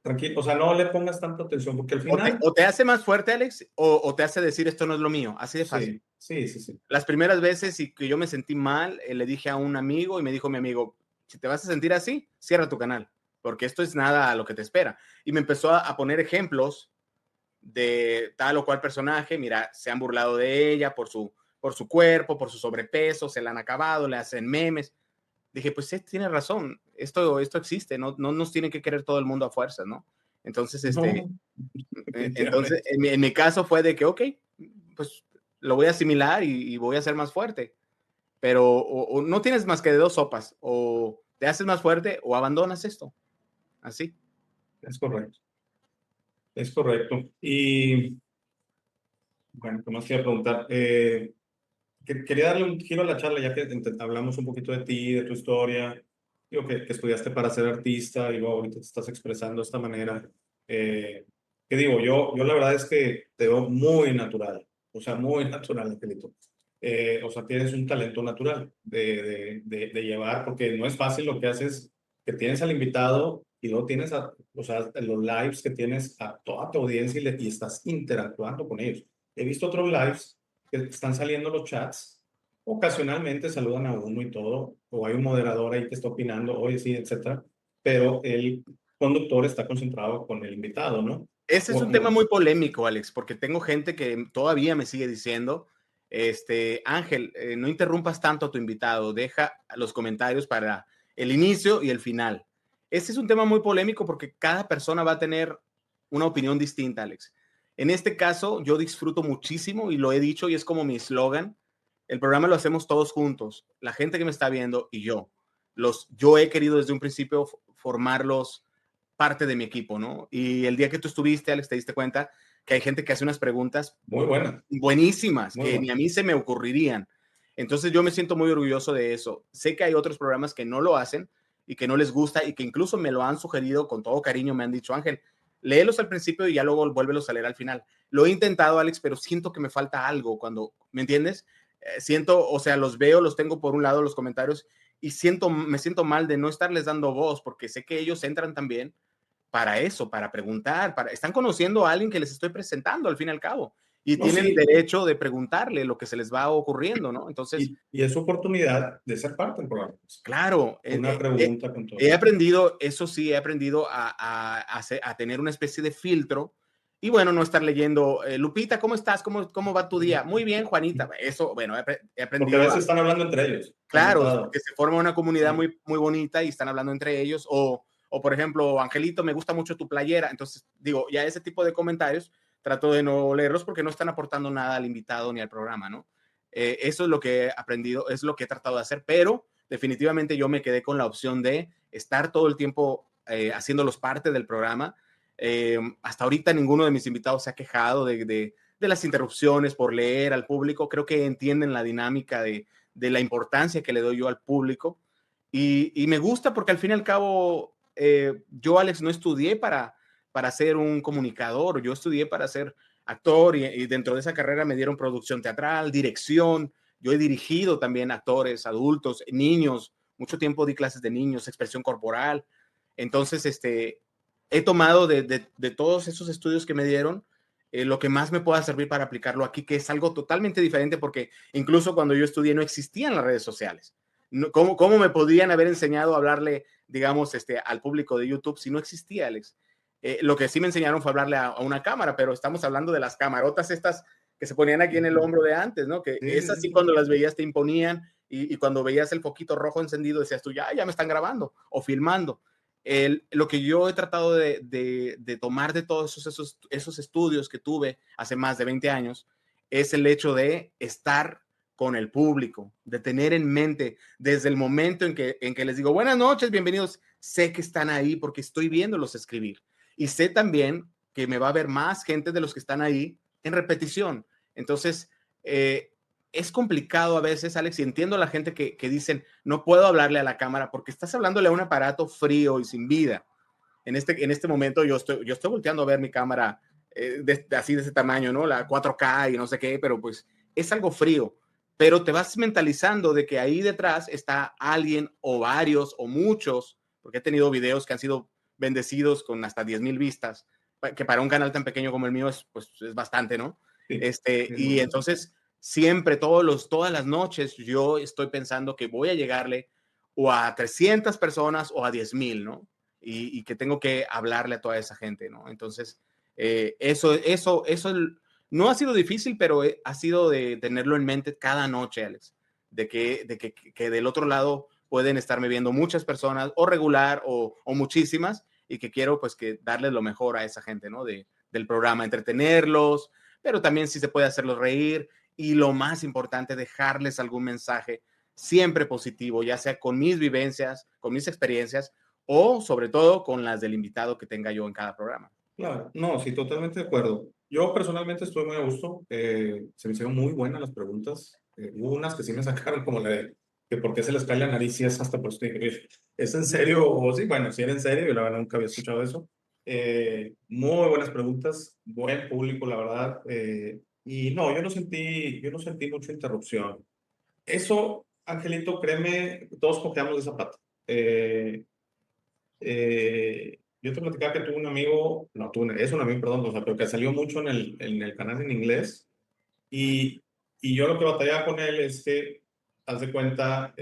tranquilo, o sea, no le pongas tanta atención, porque al final,
o te hace más fuerte, Alex, o te hace decir esto no es lo mío, así de fácil.
sí, sí, sí, sí.
Las primeras veces y que yo me sentí mal, le dije a un amigo y me dijo mi amigo, si te vas a sentir así, cierra tu canal, porque esto es nada a lo que te espera. Y me empezó a poner ejemplos de tal o cual personaje, mira, se han burlado de ella por su cuerpo, por su sobrepeso, se la han acabado, le hacen memes. Dije, pues sí, tiene razón, esto existe, no nos tiene que querer todo el mundo a fuerzas, ¿no? Entonces,
No,
entonces
definitivamente.
en mi caso fue de que, ok, pues lo voy a asimilar y voy a ser más fuerte, pero o no tienes más que de dos sopas, o te haces más fuerte o abandonas esto, así.
Es correcto, es correcto. Y bueno, ¿qué más quería preguntar? Quería darle un giro a la charla, ya que hablamos un poquito de ti, de tu historia. Digo que estudiaste para ser artista y luego ahorita te estás expresando de esta manera. ¿Qué digo? Yo la verdad es que te veo muy natural, o sea, muy natural, Angelito. O sea, tienes un talento natural de llevar, porque no es fácil lo que haces, que tienes al invitado y luego tienes o sea, los lives que tienes a toda tu audiencia y estás interactuando con ellos. He visto otros lives que están saliendo los chats, ocasionalmente saludan a uno y todo, o hay un moderador ahí que está opinando, oye, sí, etcétera, pero el conductor está concentrado con el invitado, ¿no?
Ese es
O
un tema
como,
muy polémico, Alex, porque tengo gente que todavía me sigue diciendo, Ángel, no interrumpas tanto a tu invitado, deja los comentarios para el inicio y el final. Ese es un tema muy polémico porque cada persona va a tener una opinión distinta, Alex. En este caso, yo disfruto muchísimo y lo he dicho y es como mi eslogan. El programa lo hacemos todos juntos, la gente que me está viendo y yo. Yo he querido desde un principio formarlos parte de mi equipo, ¿no? Y el día que tú estuviste, Alex, te diste cuenta que hay gente que hace unas preguntas
muy buena,
buenísimas
muy
que ni
buena.
a mí se me ocurrirían. Entonces yo me siento muy orgulloso de eso. Sé que hay otros programas que no lo hacen y que no les gusta y que incluso me lo han sugerido con todo cariño, me han dicho, Ángel, léelos al principio y ya luego vuélvelos a leer al final. Lo he intentado, Alex, pero siento que me falta algo cuando, ¿me entiendes? Siento, o sea, los veo, los tengo por un lado los comentarios y me siento mal de no estarles dando voz porque sé que ellos entran también para eso, para preguntar, están conociendo a alguien que les estoy presentando al fin y al cabo y
No,
tienen
sí,
derecho de preguntarle lo que se les va ocurriendo, ¿no? Entonces,
y es oportunidad de ser parte del programa.
claro,
Una pregunta con todo.
he aprendido, eso sí, he aprendido a tener una especie de filtro y bueno, no estar leyendo, Lupita, ¿cómo estás? ¿Cómo va tu día? Muy bien, Juanita. Eso, bueno, he
Porque a
aprendido
veces están hablando entre ellos, ¿te has
claro, es
notado?
porque se forma una comunidad
Sí.
muy, muy bonita y están hablando entre ellos. O, por ejemplo, Angelito, me gusta mucho tu playera. Entonces, digo, ya ese tipo de comentarios trato de no leerlos porque no están aportando nada al invitado ni al programa, ¿no? Eso es lo que he aprendido, es lo que he tratado de hacer, pero definitivamente yo me quedé con la opción de estar todo el tiempo haciéndolos parte del programa. Hasta ahorita ninguno de mis invitados se ha quejado de las interrupciones por leer al público. Creo que entienden la dinámica de la importancia que le doy yo al público. Y me gusta porque al fin y al cabo, yo, Alex, no estudié para ser un comunicador, yo estudié para ser actor y dentro de esa carrera me dieron producción teatral, dirección, yo he dirigido también actores, adultos, niños, mucho tiempo di clases de niños, expresión corporal. Entonces, he tomado de todos esos estudios que me dieron lo que más me pueda servir para aplicarlo aquí, que es algo totalmente diferente porque incluso cuando yo estudié no existían las redes sociales. No, ¿cómo me podrían haber enseñado a hablarle, digamos, al público de YouTube si no existía, Alex? Lo que sí me enseñaron fue hablarle a una cámara, pero estamos hablando de las camarotas estas que se ponían aquí en el hombro de antes, ¿no? Que
Sí,
es
sí,
así
sí.
cuando las veías te imponían y cuando veías el foquito rojo encendido decías tú, ya me están grabando o filmando. Lo que yo he tratado de tomar de todos esos estudios que tuve hace más de 20 años es el hecho de estar con el público, de tener en mente desde el momento en que les digo buenas noches, bienvenidos, sé que están ahí porque estoy viéndolos escribir y sé también que me va a ver más gente de los que están ahí en repetición. Entonces, es complicado a veces, Alex, y entiendo a la gente que dicen, no puedo hablarle a la cámara porque estás hablándole a un aparato frío y sin vida. En este momento yo estoy volteando a ver mi cámara así de ese tamaño, ¿no? La 4K y no sé qué, pero pues es algo frío. Pero te vas mentalizando de que ahí detrás está alguien o varios o muchos, porque he tenido videos que han sido bendecidos con hasta 10,000 vistas, que para un canal tan pequeño como el mío es, pues, es bastante, ¿no?
Sí,
Y entonces siempre, todas las noches, yo estoy pensando que voy a llegarle o a 300 personas o a 10,000, ¿no? Y que tengo que hablarle a toda esa gente, ¿no? Entonces, eso no ha sido difícil, pero ha sido de tenerlo en mente cada noche, Alex, que del otro lado pueden estarme viendo muchas personas, o regular, o muchísimas, y que quiero, pues, que darles lo mejor a esa gente, ¿no? Del programa, entretenerlos, pero también si se puede hacerlos reír, y lo más importante, dejarles algún mensaje siempre positivo, ya sea con mis vivencias, con mis experiencias, o sobre todo con las del invitado que tenga yo en cada programa.
claro. No, sí, totalmente de acuerdo. Yo personalmente estoy muy a gusto. Se me hicieron muy buenas las preguntas. Hubo unas que sí me sacaron como la de que por qué se les cae la nariz y es hasta por usted. ¿Es en serio? O sí, bueno, sí era en serio. Yo la verdad nunca había escuchado eso. Muy buenas preguntas. Buen público, la verdad. Y no, yo no sentí mucha interrupción. Eso, Angelito, créeme, todos cojeamos de zapato. Yo te platicaba que tuve un amigo, no, es un amigo, perdón, o sea, pero que salió mucho en el canal en inglés y, y yo lo que batallaba con él es que, haz de cuenta,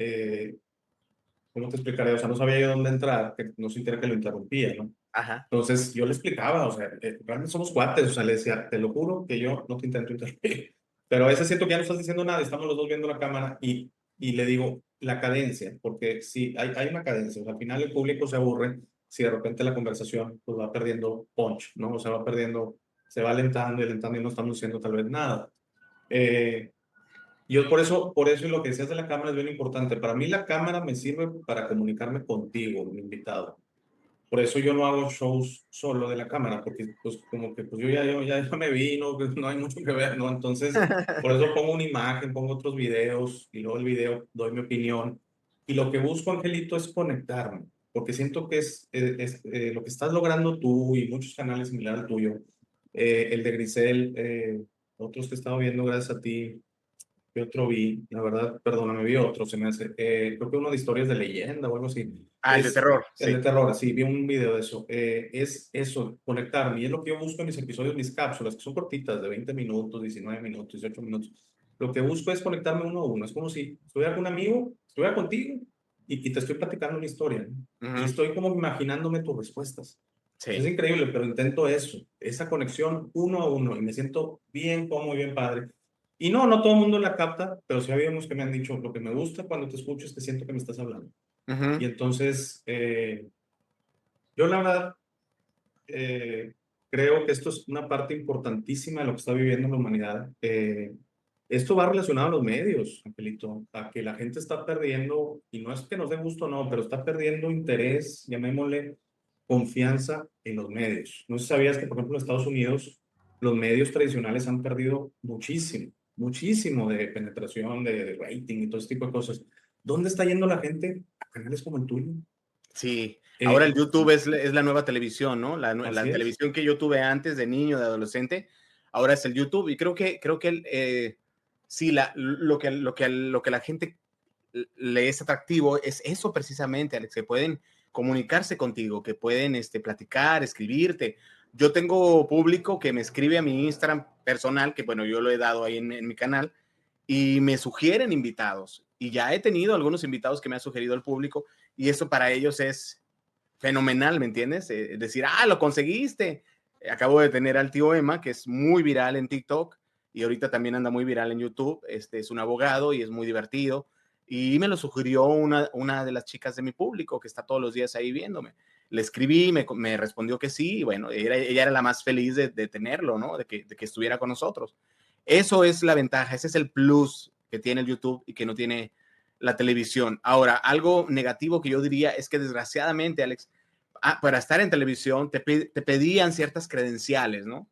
¿cómo te explicaré? O sea, no sabía yo dónde entrar, que no sintiera que lo interrumpía, ¿no?
Ajá.
Entonces yo le explicaba, o sea, realmente somos cuates, o sea, le decía, te lo juro que yo no te intento interrumpir, pero a veces siento que ya no estás diciendo nada, estamos los dos viendo la cámara y le digo la cadencia, porque sí, hay una cadencia, o sea, al final el público se aburre si de repente la conversación pues va perdiendo punch, ¿no? O sea, va perdiendo, se va alentando y alentando y no estamos diciendo tal vez nada. Eh, yo por eso y lo que decías de la cámara es bien importante. Para mí la cámara me sirve para comunicarme contigo, mi invitado. Por eso yo no hago shows solo de la cámara, porque pues como que pues yo ya me vi, no hay mucho que ver, ¿no? Entonces, por eso pongo una imagen, pongo otros videos y luego el video doy mi opinión. Y lo que busco, Angelito, es conectarme, porque siento que es lo que estás logrando tú y muchos canales similares al tuyo, el de Grisel, otros que he estado viendo gracias a ti, ¿qué otro vi? La verdad, perdóname, vi otro, se me hace. Creo que uno de historias de leyenda o algo así.
El de terror,
El de
sí.
terror, sí, vi un video de eso. Es eso, conectarme. Y es lo que yo busco en mis episodios, mis cápsulas, que son cortitas, de 20 minutos, 19 minutos, 18 minutos. Lo que busco es conectarme uno a uno. Es como si estuviera con un amigo, estuviera contigo y te estoy platicando una historia, ¿no? Y
Ujú.
estoy como imaginándome tus respuestas. Es
Sí.
increíble, pero intento eso, esa conexión uno a uno y me siento bien cómodo y bien padre. Y no todo el mundo la capta, pero sí había unos que me han dicho, lo que me gusta cuando te escucho es que siento que me estás hablando. Y
Ujú.
entonces, yo la verdad creo que esto es una parte importantísima de lo que está viviendo la humanidad. Esto va relacionado a los medios, Angelito, a que la gente está perdiendo, y no es que nos dé gusto, no, pero está perdiendo interés, llamémosle confianza en los medios. No sé si sabías que, por ejemplo, en Estados Unidos, los medios tradicionales han perdido muchísimo, muchísimo de penetración, de rating y todo ese tipo de cosas. ¿Dónde está yendo la gente? A canales como el tuyo.
Sí. Ahora el
Eh,
YouTube es la nueva televisión, ¿no? La
Así es.
televisión que yo tuve antes de niño, de adolescente, ahora es el YouTube. Y creo que sí, lo que la gente le es atractivo es eso precisamente, Alex, que pueden comunicarse contigo, que pueden platicar, escribirte. Yo tengo público que me escribe a mi Instagram personal, que bueno, yo lo he dado ahí en mi canal, y me sugieren invitados. Y ya he tenido algunos invitados que me ha sugerido el público, y eso para ellos es fenomenal, ¿me entiendes? Decir, lo conseguiste. Acabo de tener al tío Emma, que es muy viral en TikTok y ahorita también anda muy viral en YouTube. Es un abogado y es muy divertido. Y me lo sugirió una de las chicas de mi público que está todos los días ahí viéndome. Le escribí, me respondió que sí, y bueno, ella era la más feliz de tenerlo, ¿no? De que estuviera con nosotros. Eso es la ventaja, ese es el plus que tiene el YouTube y que no tiene la televisión. Ahora, algo negativo que yo diría es que desgraciadamente, Alex, para estar en televisión te pedían ciertas credenciales, ¿no?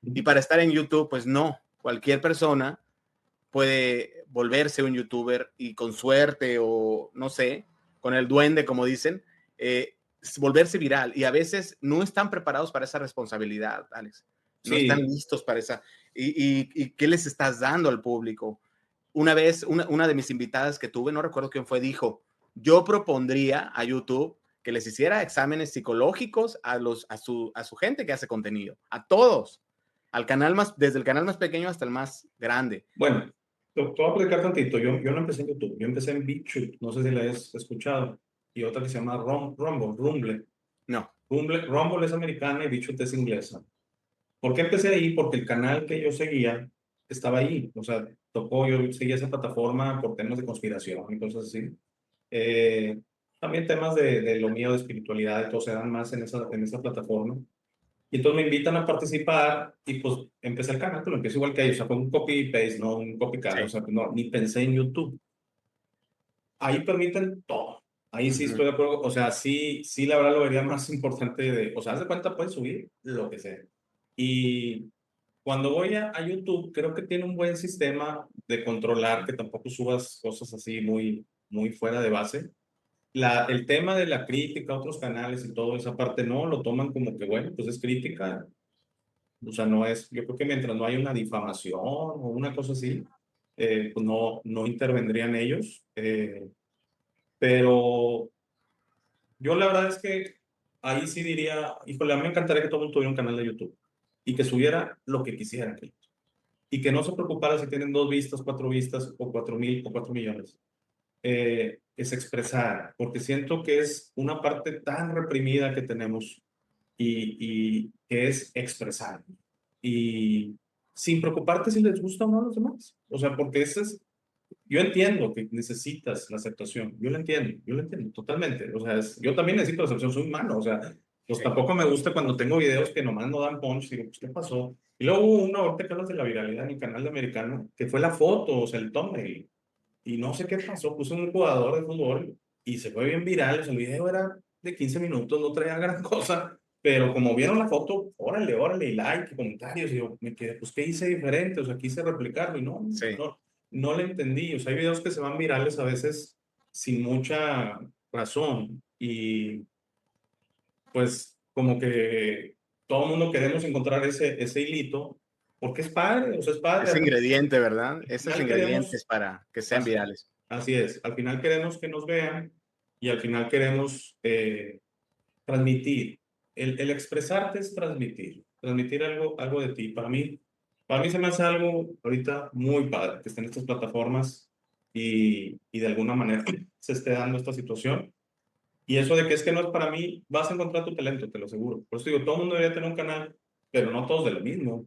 Y para estar en YouTube, pues no. Cualquier persona puede volverse un youtuber y con suerte o no sé, con el duende, como dicen, volverse viral. Y a veces no están preparados para esa responsabilidad, Alex. No están
Sí,
listos para esa. ¿Y qué les estás dando al público? Una vez, una de mis invitadas que tuve, no recuerdo quién fue, dijo, yo propondría a YouTube que les hiciera exámenes psicológicos a su gente que hace contenido, a todos, al canal más, desde el canal más pequeño hasta el más grande.
bueno, te voy a platicar tantito. Yo no empecé en YouTube, yo empecé en BitChute, no sé si la has escuchado, y otra que se llama Rumble.
No.
Rumble es americana y BitChute es inglesa. ¿Por qué empecé ahí? Porque el canal que yo seguía estaba ahí. O sea, yo seguía esa plataforma por temas de conspiración y cosas así. Eh, También temas de lo mío, de espiritualidad y todo, se dan más en esa plataforma. Y entonces me invitan a participar y pues empecé el canal, pero lo empiezo igual que ellos. O sea, fue un copy-paste, no un copycat. O
Sí.
sea, no, ni pensé en YouTube. Ahí permiten todo. Ahí sí
Ujú.
estoy de acuerdo. O sea, sí, la verdad lo vería más importante o sea, haz de cuenta, puedes subir lo que sea. Y cuando voy a YouTube, creo que tiene un buen sistema de controlar que tampoco subas cosas así muy fuera de base. El tema de la crítica a otros canales y todo esa parte no, lo toman como que, bueno, pues es crítica. O sea, no es, yo creo que mientras no hay una difamación o una cosa así, pues no intervendrían ellos. Pero yo la verdad es que ahí sí diría, híjole, a mí me encantaría que todo el mundo tuviera un canal de YouTube y que subiera lo que quisieran. Y que no se preocupara si tienen 2 vistas, 4 vistas, o 4,000 o 4 millones. Es expresar, porque siento que es una parte tan reprimida que tenemos y que es expresar. Y sin preocuparte si les gusta o no a los demás. O sea, porque yo entiendo que necesitas la aceptación, yo lo entiendo totalmente. O sea, yo también necesito la aceptación, soy humano, o sea, pues
Sí.
tampoco me gusta cuando tengo videos que nomás no dan punch, digo, pues, ¿qué pasó? Y luego hubo uno, ahorita que hablas de la viralidad en el canal de americano, que fue la foto, o sea, el thumbnail, y no sé qué pasó, puse un jugador de fútbol y se fue bien viral, o sea, el video era de 15 minutos, no traía gran cosa, pero como vieron la foto, órale, y like, y comentarios, y yo me quedé, pues, ¿qué hice diferente? O sea, quise replicarlo y
Sí.
no le entendí. O sea, hay videos que se van virales a veces sin mucha razón y pues como que todo el mundo queremos encontrar ese hilito porque es padre, o sea, es padre.
Ese ingrediente, ¿verdad?
Al
Esos
final
ingredientes
queremos,
para que sean
así,
virales.
así es, al final queremos que nos vean y al final queremos transmitir. El expresarte es transmitir algo de ti. Para mí se me hace algo ahorita muy padre que estén estas plataformas y de alguna manera se esté dando esta situación. Y eso de que es que no es para mí, vas a encontrar tu talento, te lo aseguro. Por eso digo, todo el mundo debería tener un canal, pero no todos de lo mismo,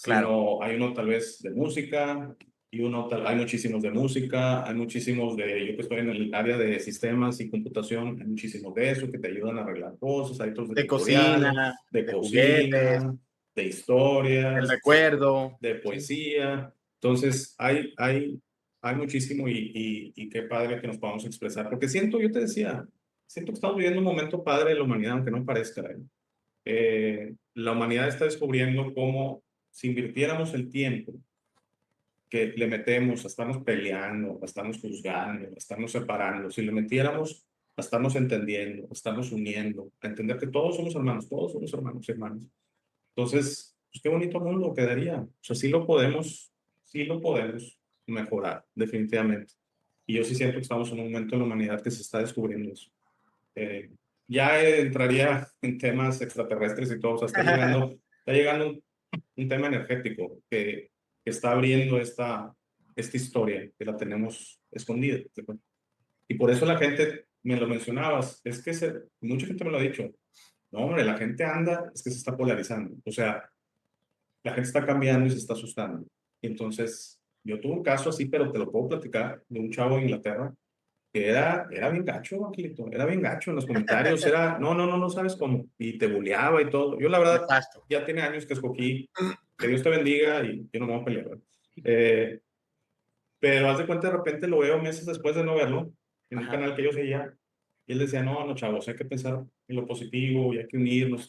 Claro.
sino hay uno tal vez de música, y hay muchísimos de música, hay muchísimos yo que estoy en el área de sistemas y computación, hay muchísimos de eso que te ayudan a arreglar cosas, hay otros de
De
tutoriales,
cocina,
de
de juguetes,
cocina, de
el
historias,
recuerdo.
de
Sí.
poesía. Entonces, hay muchísimo y qué padre que nos podamos expresar, porque yo te decía, siento que estamos viviendo un momento padre de la humanidad, aunque no parezca. La humanidad está descubriendo cómo si invirtiéramos el tiempo que le metemos a estarnos peleando, a estarnos juzgando, a estarnos separando, si le metiéramos a estarnos entendiendo, a estarnos uniendo, a entender que todos somos hermanos y hermanas. Entonces, pues qué bonito mundo quedaría. O sea, sí lo podemos mejorar, definitivamente. Y yo sí siento que estamos en un momento en la humanidad que se está descubriendo eso. Eh, ya entraría en temas extraterrestres y todo, o sea, está llegando un tema energético que está abriendo esta historia que la tenemos escondida. Y por eso la gente, me lo mencionabas, es que mucha gente me lo ha dicho, no, hombre, la gente es que se está polarizando, o sea, la gente está cambiando y se está asustando. Y entonces, yo tuve un caso así, pero te lo puedo platicar, de un chavo de Inglaterra que era bien gacho, Angelito, era bien gacho en los comentarios, no sabes cómo, y te buleaba y todo. Yo la verdad,
Nefasto.
ya tiene años que escogí, que Dios te bendiga y yo no me voy a pelear, ¿verdad? Eh, pero haz de cuenta, de repente lo veo meses después de no verlo, en un
Ajá.
canal que yo seguía, y él decía, no, chavos, hay que pensar en lo positivo y hay que unirnos.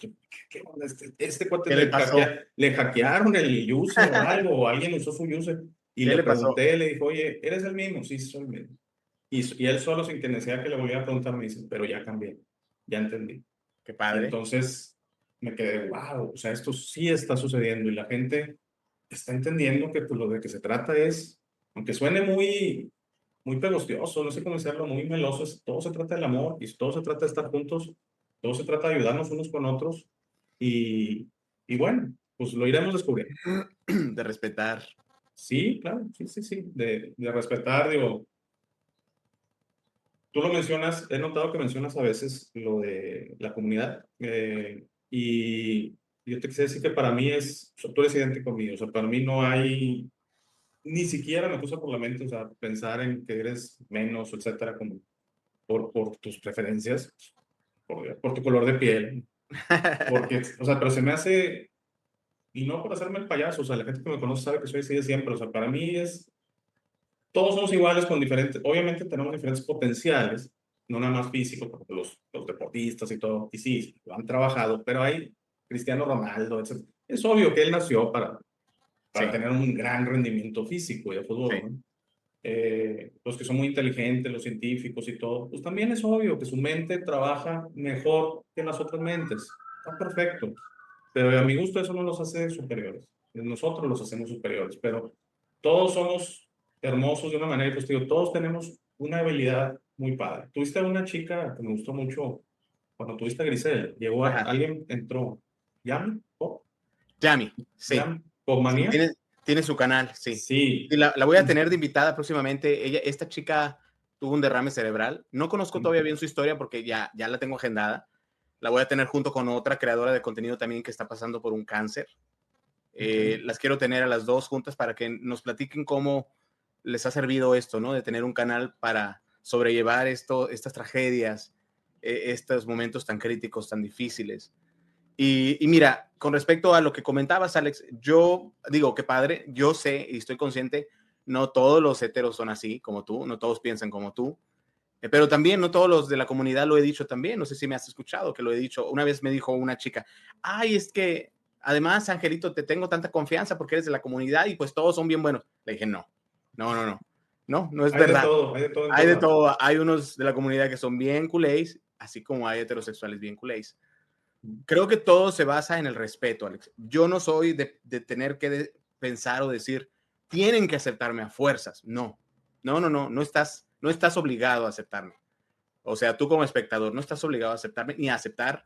¿Qué onda? Este cuate
¿Qué le pasó?
le hackearon el user o algo, o alguien usó su user. Y
¿Qué
le
le pasó?
pregunté, le dijo, oye, ¿eres el mismo? Sí, soy el mismo. Y él solo, sin que necesidad que le volviera a preguntar, me dice, pero ya cambié, ya entendí.
Qué
Y
padre.
entonces me quedé, wow, o sea, esto sí está sucediendo y la gente está entendiendo que pues, lo de que se trata es, aunque suene muy pegostioso, no sé cómo decirlo, muy meloso, todo se trata del amor y todo se trata de estar juntos, todo se trata de ayudarnos unos con otros y bueno, pues lo iremos descubriendo.
De respetar.
Sí, claro, sí, sí, sí, de respetar, digo, tú lo mencionas, he notado que mencionas a veces lo de la comunidad y yo te quisiera decir que para mí es, o sea, tú eres idéntico conmigo, o sea, para mí no hay, ni siquiera me puse por la mente, o sea, pensar en que eres menos, etcétera, como por tus preferencias, por tu color de piel, porque, o sea, pero se me hace, y no por hacerme el payaso, o sea, la gente que me conoce sabe que soy así de siempre, o sea, para mí es todos somos iguales con diferentes, obviamente tenemos diferentes potenciales, no nada más físico, porque los deportistas y todo, y sí, lo han trabajado, pero hay Cristiano Ronaldo, etc. Es obvio que él nació para
Sí,
tener un gran rendimiento físico y de fútbol,
sí.
¿no? Los que son muy inteligentes, los científicos y todo, pues también es obvio que su mente trabaja mejor que las otras mentes. Está perfecto. Pero a mi gusto eso no los hace superiores. Nosotros los hacemos superiores, pero todos somos hermosos de una manera, y pues te digo, todos tenemos una habilidad muy padre. Tuviste a una chica que me gustó mucho cuando tuviste a Grisel. Llegó
Ajá.
alguien, entró. ¿Yami? ¿Pop?
Yami, sí.
¿Yami?
Sí,
¿Popmanía?
tiene su canal, sí.
Sí.
Y la voy a tener de invitada próximamente. Esta chica tuvo un derrame cerebral. No conozco todavía bien su historia porque ya la tengo agendada. La voy a tener junto con otra creadora de contenido también que está pasando por un cáncer.
Ok.
Las quiero tener a las dos juntas para que nos platiquen cómo les ha servido esto, ¿no? De tener un canal para sobrellevar estas tragedias, estos momentos tan críticos, tan difíciles. Y mira, con respecto a lo que comentabas, Alex, yo digo que padre, yo sé y estoy consciente, no todos los heteros son así como tú, no todos piensan como tú, pero también no todos los de la comunidad lo he dicho también, no sé si me has escuchado que lo he dicho. Una vez me dijo una chica, ay, es que además, Angelito, te tengo tanta confianza porque eres de la comunidad y pues todos son bien buenos. Le dije, no es verdad.
Hay de todo en
Hay
todos
de
lados.
todo, hay unos de la comunidad que son bien culés, así como hay heterosexuales bien culés. Creo que todo se basa en el respeto, Alex. Yo no soy de tener que pensar o decir, tienen que aceptarme a fuerzas. No estás obligado a aceptarme. O sea, tú como espectador no estás obligado a aceptarme ni a aceptar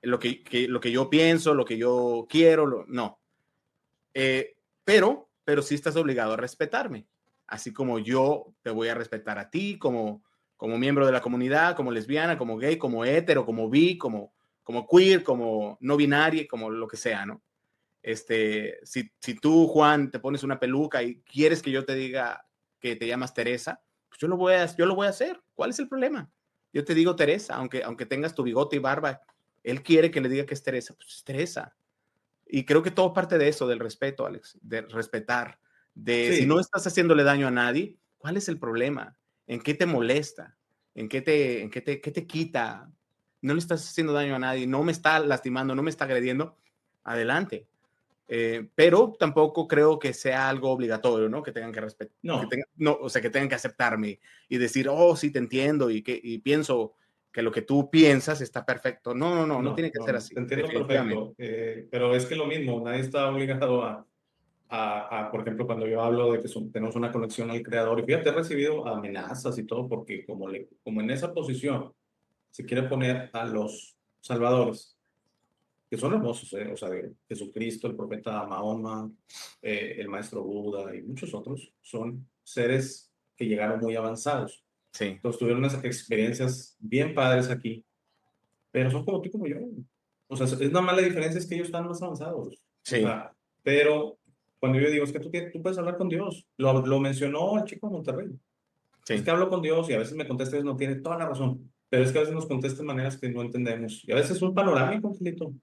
lo que yo pienso, lo que yo quiero, no. Pero sí estás obligado a respetarme, así como yo te voy a respetar a ti como miembro de la comunidad, como lesbiana, como gay, como hetero, como bi, como queer, como no binaria, como lo que sea, ¿no? Si tú, Juan, te pones una peluca y quieres que yo te diga que te llamas Teresa, pues yo lo voy a hacer. ¿Cuál es el problema? Yo te digo Teresa, aunque tengas tu bigote y barba, él quiere que le diga que es Teresa, pues es Teresa. Y creo que todo parte de eso, del respeto, Alex, de respetar, de si no
Sí,
estás haciéndole daño a nadie, ¿cuál es el problema? ¿En qué te molesta? ¿Qué te quita? No le estás haciendo daño a nadie, no me está lastimando, no me está agrediendo, adelante. Pero tampoco creo que sea algo obligatorio, ¿no? Que tengan que respetar,
no.
no, o sea, que tengan que aceptarme y decir, oh, sí, te entiendo y pienso que lo que tú piensas está perfecto. No
No,
tiene que
no,
ser
no, te
así,
entiendo
definitivamente.
perfecto, pero es que lo mismo, nadie está obligado por ejemplo, cuando yo hablo de que tenemos una conexión al creador, y fíjate, he recibido amenazas y todo, porque como en esa posición se quiere poner a los salvadores, que son hermosos, o sea, de Jesucristo, el profeta Mahoma, el maestro Buda y muchos otros, son seres que llegaron muy avanzados.
Sí,
Entonces tuvieron unas experiencias bien padres aquí, pero son como tú y como yo. O sea, es nada más la diferencia es que ellos están más avanzados. O
sí,
sea, pero cuando yo digo, es que tú puedes hablar con Dios. Lo mencionó el chico de Monterrey. Es
sí.
que hablo con Dios y a veces me contesta y no tiene toda la razón. Pero es que a veces nos contesta de maneras que no entendemos. Y a veces es un panorámico, Angelito.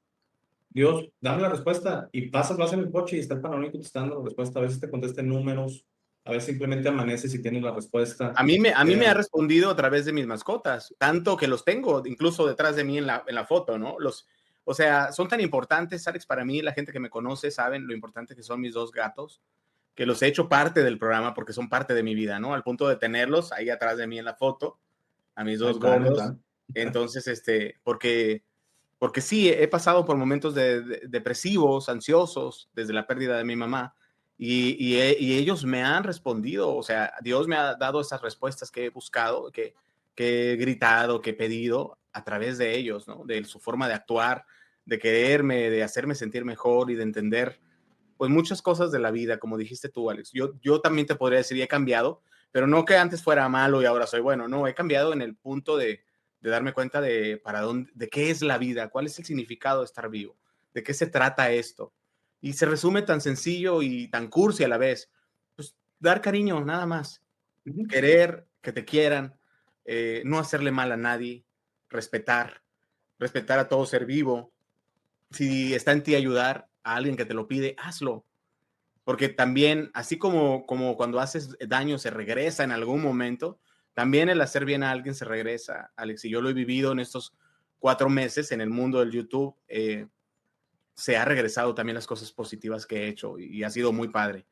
Dios, dame la respuesta. Y pasas, vas en el coche y está el panorámico te está dando la respuesta. A veces te contesta en números. A veces simplemente amaneces y tienes la respuesta.
A mí me ha
Eh,
respondido a través de mis mascotas, tanto que los tengo incluso detrás de mí en la foto, ¿no? O sea, son tan importantes, Alex, para mí, la gente que me conoce saben lo importante que son mis dos gatos. que los he hecho parte del programa porque son parte de mi vida, ¿no? Al punto de tenerlos ahí atrás de mí en la foto, a mis
Ahí
dos
están, ahí
gordos.
están.
Entonces, porque sí, he pasado por momentos depresivos, ansiosos, desde la pérdida de mi mamá, y ellos me han respondido, o sea, Dios me ha dado esas respuestas que he buscado, que he gritado, que he pedido a través de ellos, ¿no? De su forma de actuar, de quererme, de hacerme sentir mejor y de entender, pues, muchas cosas de la vida, como dijiste tú, Alex. Yo también te podría decir, y he cambiado, pero no que antes fuera malo y ahora soy bueno, no, he cambiado en el punto de darme cuenta de para dónde, de qué es la vida, cuál es el significado de estar vivo, de qué se trata esto. Y se resume tan sencillo y tan cursi a la vez. Pues dar cariño, nada más. Querer, que te quieran, no hacerle mal a nadie, respetar, respetar a todo ser vivo. Si está en ti ayudar a alguien que te lo pide, hazlo. Porque también, así como cuando haces daño se regresa en algún momento, también el hacer bien a alguien se regresa, Alex. Y yo lo he vivido en estos 4 meses en el mundo del YouTube. Se ha regresado también las cosas positivas que he hecho y ha sido muy padre.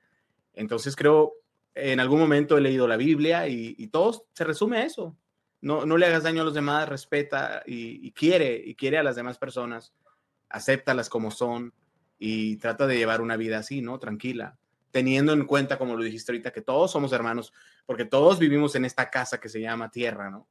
Entonces creo, en algún momento he leído la Biblia y todo se resume a eso. No, no le hagas daño a los demás, respeta y quiere a las demás personas, acéptalas como son y trata de llevar una vida así, ¿no? Tranquila, teniendo en cuenta, como lo dijiste ahorita, que todos somos hermanos, porque todos vivimos en esta casa que se llama tierra, ¿no?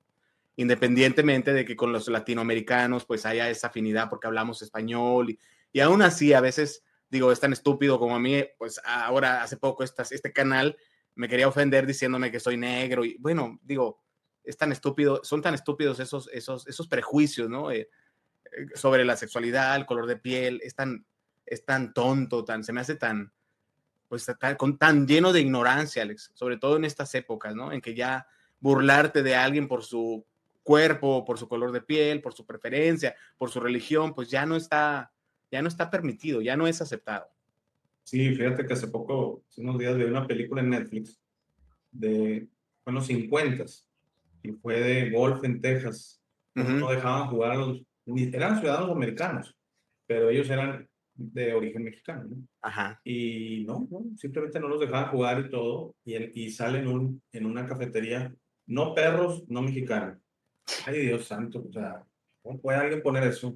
Independientemente de que con los latinoamericanos pues haya esa afinidad porque hablamos español y aún así a veces digo, es tan estúpido como a mí, pues ahora hace poco este canal me quería ofender diciéndome que soy negro y bueno, digo, es tan estúpido, son tan estúpidos esos prejuicios, ¿no? Sobre la sexualidad, el color de piel, es tan tonto, se me hace tan, pues tan lleno de ignorancia, Alex, sobre todo en estas épocas, ¿no? En que ya burlarte de alguien por su cuerpo, por su color de piel, por su preferencia, por su religión, pues ya no está permitido, ya no es aceptado.
Sí, fíjate que hace unos días vi una película en Netflix fue en los 50 y fue de golf en Texas. Cómo no
Ujú.
dejaban jugar eran ciudadanos americanos, pero ellos eran de origen mexicano, ¿no?
Ajá.
Y no, simplemente no los dejaban jugar y todo, y sale en una cafetería, no perros, no mexicanos. Ay, Dios santo, o sea, ¿cómo puede alguien poner eso?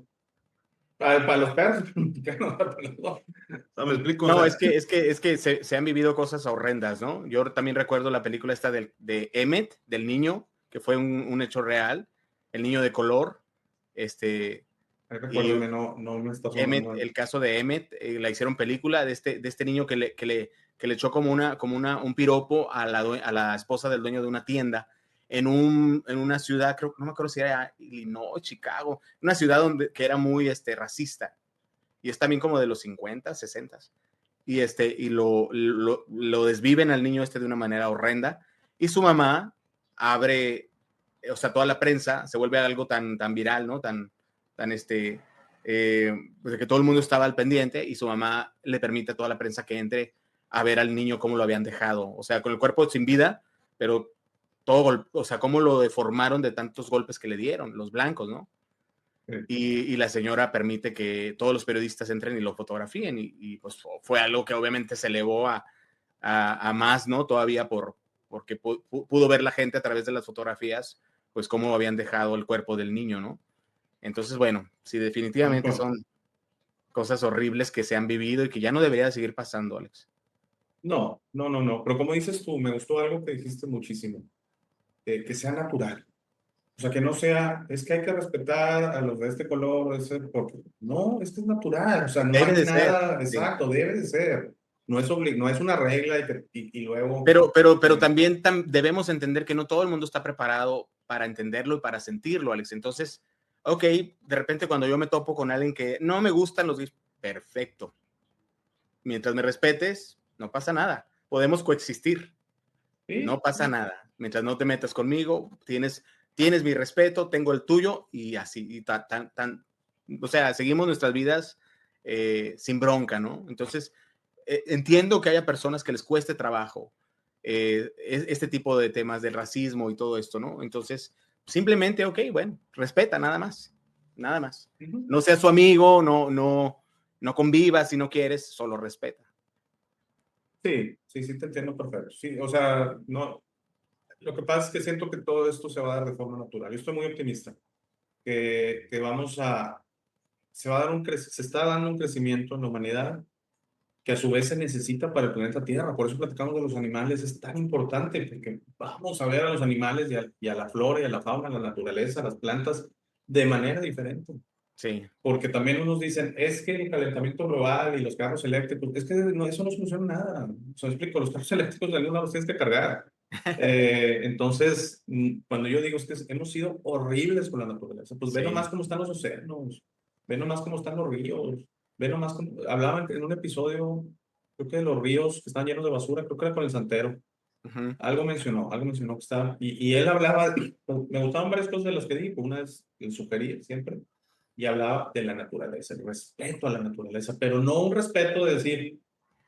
Para los perros, para los mexicanos, para los dos. O sea, me explico, o
No,
sea,
es que se han vivido cosas horrendas, ¿no? Yo también recuerdo la película esta de Emmett, del niño, que fue un hecho real, el niño de color, y
recuérdame, no me está
Emmett,
sonando.
el caso de Emmett, la hicieron película de este niño que le echó como un piropo a la esposa del dueño de una tienda en una ciudad, creo, no me acuerdo si era Illinois, Chicago, una ciudad que era muy racista y es también como de los 50, 60 y lo desviven al niño de una manera horrenda y su mamá abre, o sea, toda la prensa se vuelve algo tan viral, ¿no? Tan pues de que todo el mundo estaba al pendiente y su mamá le permite a toda la prensa que entre a ver al niño cómo lo habían dejado, o sea, con el cuerpo sin vida, pero todo, o sea, cómo lo deformaron de tantos golpes que le dieron, los blancos, ¿no?
Sí.
Y la señora permite que todos los periodistas entren y lo fotografíen y pues fue algo que obviamente se elevó a más, ¿no? Todavía porque pudo ver la gente a través de las fotografías, pues cómo habían dejado el cuerpo del niño, ¿no? Entonces, bueno, sí, definitivamente son cosas horribles que se han vivido y que ya no debería de seguir pasando, Alex.
No, pero como dices tú, me gustó algo que dijiste muchísimo, que sea natural. O sea, que no sea, es que hay que respetar a los de este color, porque no, esto es natural, o sea, no
Debe
hay
de ser,
nada
sí.
exacto, debe de ser. No es una regla y luego,
Pero
eh,
también debemos entender que no todo el mundo está preparado para entenderlo y para sentirlo, Alex. Entonces, ok, de repente cuando yo me topo con alguien que no me gustan los gays, perfecto. Mientras me respetes, no pasa nada. Podemos coexistir,
sí,
no pasa nada. Mientras no te metas conmigo, tienes mi respeto, tengo el tuyo y así, o sea, seguimos nuestras vidas sin bronca, ¿no? Entonces, entiendo que haya personas que les cueste trabajo este tipo de temas del racismo y todo esto, ¿no? Entonces, simplemente, ok, bueno, respeta, nada más, nada más.
ujú.
No seas su amigo, no convivas si no quieres, solo respeta.
Sí, sí, sí, te entiendo perfecto. Sí, o sea, no, lo que pasa es que siento que todo esto se va a dar de forma natural. Yo estoy muy optimista, que vamos a, se va a dar se está dando un crecimiento en la humanidad que a su vez se necesita para el planeta Tierra. Por eso platicamos de los animales, es tan importante, porque vamos a ver a los animales y a la flora y a la fauna, a la naturaleza, a las plantas de manera diferente.
Sí.
Porque también unos dicen, es que el calentamiento global y los carros eléctricos, es que no, eso no soluciona nada. O sea, explico, los carros eléctricos de algún lado los tienes que cargar. Entonces, cuando yo digo es que hemos sido horribles con la naturaleza, pues ve
Sí.
nomás cómo están los océanos, ve nomás cómo están los ríos, ve nomás cómo, hablaban en un episodio, creo que de los ríos que están llenos de basura, creo que era con el Santero,
Ujú.
algo mencionó que estaba, y él hablaba, me gustaban varias cosas de las que dijo, una es el sugerir siempre, y hablaba de la naturaleza, el respeto a la naturaleza, pero no un respeto de decir,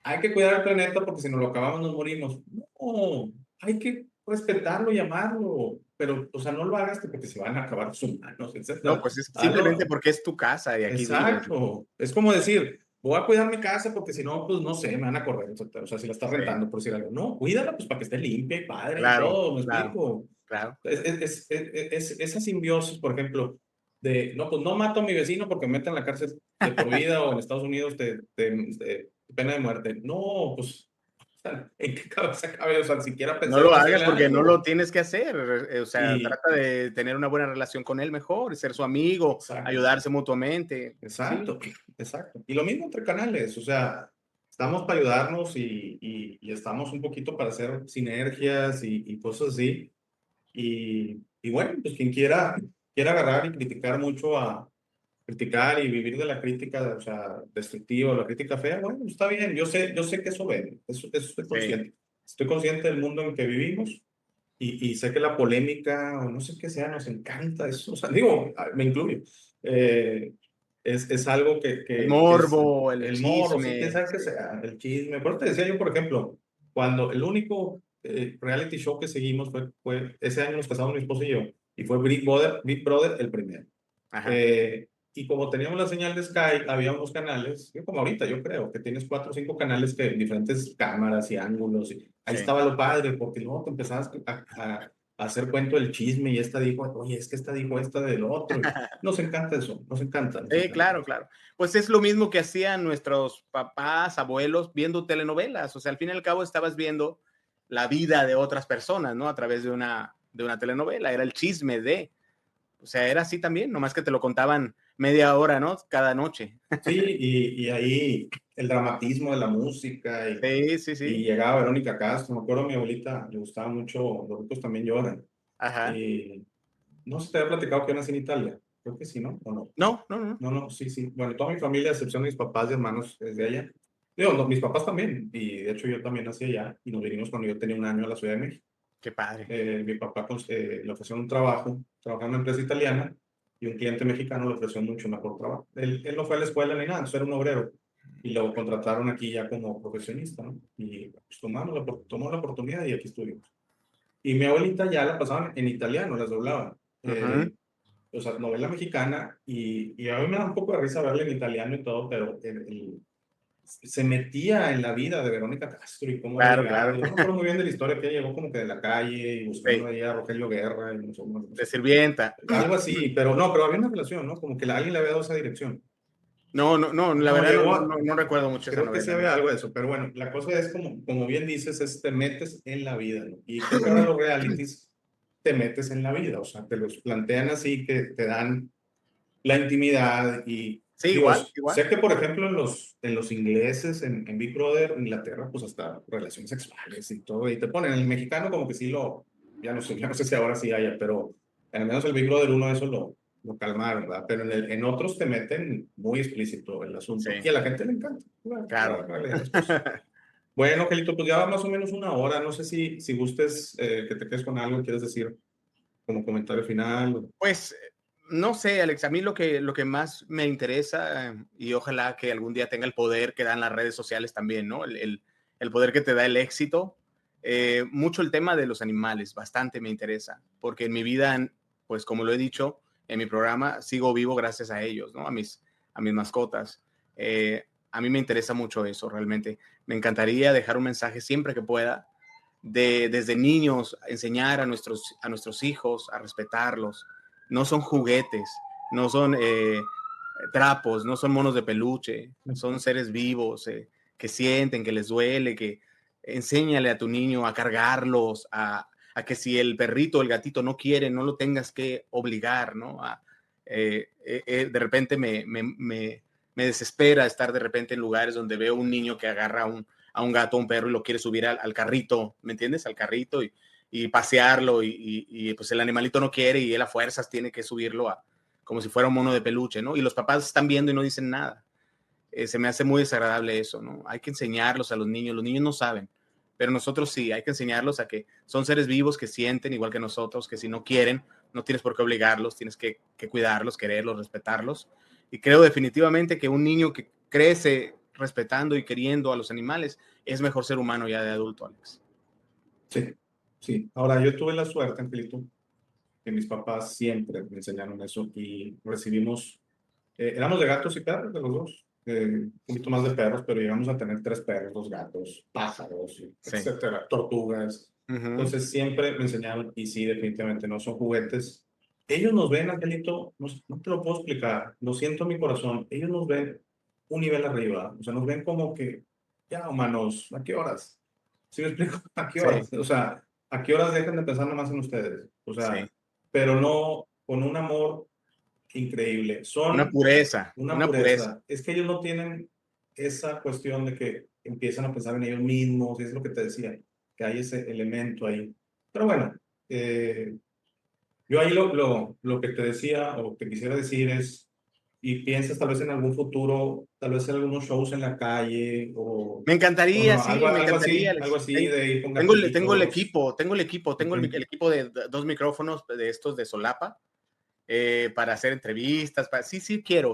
hay que cuidar el planeta porque si nos lo acabamos nos morimos. No, hay que respetarlo y amarlo, pero, o sea, no lo hagas porque se van a acabar los humanos,
No,
etcétera.
pues es simplemente
Hazlo,
porque es tu casa y aquí vives, ¿no?
exacto. Es como decir, voy a cuidar mi casa porque si no, pues no sé, me van a correr, etcétera. O sea, si la estás
Sí,
rentando, por decir algo. No, cuídala pues para que esté limpia y padre y
claro,
todo, ¿me
claro,
explico?
claro.
Esa simbiosis, por ejemplo, de, no, pues no mato a mi vecino porque me meten en la cárcel de por vida o en Estados Unidos de pena de muerte. No, pues, o sea, ¿en qué cabeza cabe? O sea, siquiera
No
pensar
lo
en
hagas
hacerle
porque no lo
algo.
tienes que hacer, o sea,
Y,
trata de tener una buena relación con él mejor, ser su amigo,
exacto,
ayudarse mutuamente. Sí,
exacto, exacto. Y lo mismo entre canales, o sea, estamos para ayudarnos y estamos un poquito para hacer sinergias y cosas así. Y bueno, pues quien quiera agarrar y criticar mucho a criticar y vivir de la crítica, o sea, destructiva, la crítica fea, bueno, está bien, yo sé que eso vende, eso
sí.
estoy consciente del mundo en que vivimos y sé que la polémica, o no sé qué sea, nos encanta eso, o sea, digo, me incluyo, eh, es algo
El
que es
morbo, el
el morro, sí, quién
chisme,
sabe qué
sí,
sea, el chisme, por eso te decía yo, por ejemplo, cuando el único reality show que seguimos ese año nos casamos mi esposo y yo, y fue Big Brother el primero.
ajá,
Y como teníamos la señal de Sky, había unos canales, como ahorita yo creo, que tienes 4 o 5 canales que diferentes cámaras y ángulos. Y ahí
sí.
estaba lo padre, porque luego te empezabas a hacer cuento del chisme y esta dijo, oye, es que esta dijo esta del otro. Y nos encanta eso, nos encanta, nos
Sí,
encanta.
claro, claro. Pues es lo mismo que hacían nuestros papás, abuelos, viendo telenovelas. O sea, al fin y al cabo estabas viendo la vida de otras personas, ¿no? A través de una telenovela. Era el chisme de. O sea, era así también, nomás que te lo contaban media hora, ¿no? Cada noche.
Sí, y ahí el dramatismo de la música
Sí, sí,
y
sí.
llegaba Verónica Castro. Me acuerdo a mi abuelita, le gustaba mucho Los ricos también lloran.
Ajá.
Y no sé, te había platicado que yo nací en Italia. Creo que sí, ¿no? ¿O no?
No, no, no.
No, no, sí, sí. Bueno, toda mi familia, a excepción de mis papás y hermanos, es de allá. Digo, no, mis papás también. Y de hecho yo también nací allá y nos vinimos cuando yo tenía 1 año a la Ciudad de México.
Qué padre.
Mi papá le ofreció un trabajo, trabajaba en una empresa italiana y un cliente mexicano le ofreció mucho mejor trabajo. Él no fue a la escuela ni nada, entonces era un obrero. Y lo contrataron aquí ya como profesionista, ¿no? Y pues tomó la oportunidad y aquí estuvimos. Y mi abuelita ya la pasaban en italiano, las doblaban.
Ujú.
O sea, novela mexicana, y a mí me da un poco de risa verla en italiano y todo, pero se metía en la vida de Verónica Castro y cómo había
Claro,
llegado.
claro.
Yo no me acuerdo muy bien de la historia, que ella llegó como que de la calle y buscando
Sí,
ahí a Rogelio Guerra y no
de
sé,
sirvienta.
algo así, pero no, pero había una relación, ¿no? Como que alguien le había dado esa dirección.
No, no, no, la
No,
verdad no,
llegó
no, no recuerdo mucho esa
creo que sí
novela, ¿no?
había algo de eso, pero bueno, la cosa es como bien dices, es te metes en la vida, ¿no? Y creo que ahora los realities te metes en la vida, o sea, te los plantean así que te dan la intimidad y
Sí,
digo,
igual, igual.
sé que por ejemplo en los ingleses, en Big Brother, en Inglaterra, pues hasta relaciones sexuales y todo, y te ponen el mexicano como que sí ya no sé si ahora sí haya, pero al menos el Big Brother uno eso lo calmaron, ¿verdad? Pero en otros te meten muy explícito el
Sí,
asunto y a la gente le encanta, la
claro.
realidad de las cosas. Bueno, Angelito, pues ya va más o menos 1 hora, no sé si gustes que te quedes con algo, quieres decir como comentario final.
Pues no sé, Alex, a mí lo que más me interesa y ojalá que algún día tenga el poder que dan las redes sociales también, ¿no? El poder que te da el éxito. Mucho el tema de los animales, bastante me interesa, porque en mi vida, pues como lo he dicho en mi programa, sigo vivo gracias a ellos, ¿no? A mis mascotas. a mí me interesa mucho eso, realmente. Me encantaría dejar un mensaje siempre que pueda, desde niños, enseñar a nuestros hijos a respetarlos. No son juguetes, no son trapos, no son monos de peluche, son seres vivos que sienten, que les duele, que enséñale a tu niño a cargarlos, a que si el perrito o el gatito no quiere, no lo tengas que obligar, ¿no? De repente me desespera estar de repente en lugares donde veo un niño que agarra a un gato, a un perro y lo quiere subir al carrito, ¿me entiendes? Al carrito y pasearlo y pues el animalito no quiere y él a fuerzas tiene que subirlo como si fuera un mono de peluche, ¿no? Y los papás están viendo y no dicen nada. Se me hace muy desagradable eso, ¿no? Hay que enseñarlos a los niños no saben, pero nosotros sí, hay que enseñarlos a que son seres vivos que sienten igual que nosotros, que si no quieren, no tienes por qué obligarlos, tienes que cuidarlos, quererlos, respetarlos. Y creo definitivamente que un niño que crece respetando y queriendo a los animales es mejor ser humano ya de adulto, Alex.
Sí, sí. Ahora, yo tuve la suerte, Angelito, que mis papás siempre me enseñaron eso y recibimos, éramos de gatos y perros, de los dos, un poquito más de perros, pero llegamos a tener 3 perros, 2 gatos, pájaros,
Sí.
etcétera, tortugas. Entonces siempre me enseñaron, y sí, definitivamente no son juguetes. Ellos nos ven, Angelito, no te lo puedo explicar, lo siento en mi corazón, ellos nos ven un nivel arriba, o sea, nos ven como que, ya, humanos, ¿a qué horas? ¿Sí me explico? ¿A qué
Sí,
horas? O sea, ¿a qué horas dejan de pensar nomás en ustedes? O
sí.
sea, pero no con un amor increíble.
Una
Son
pureza,
una
una pureza.
pureza. Es que ellos no tienen esa cuestión de que empiezan a pensar en ellos mismos, y es lo que te decía, que hay ese elemento ahí. Pero bueno, yo ahí lo que te decía o te quisiera decir es, y piensas tal vez en algún futuro, tal vez en algunos shows en la calle
Me
o
encantaría,
no,
sí, me encantaría,
algo
Alex.
así de ir con
Tengo el
gatitos.
equipo,
Ok.
tengo el equipo de 2 micrófonos de estos de solapa para hacer entrevistas. Sí, sí quiero.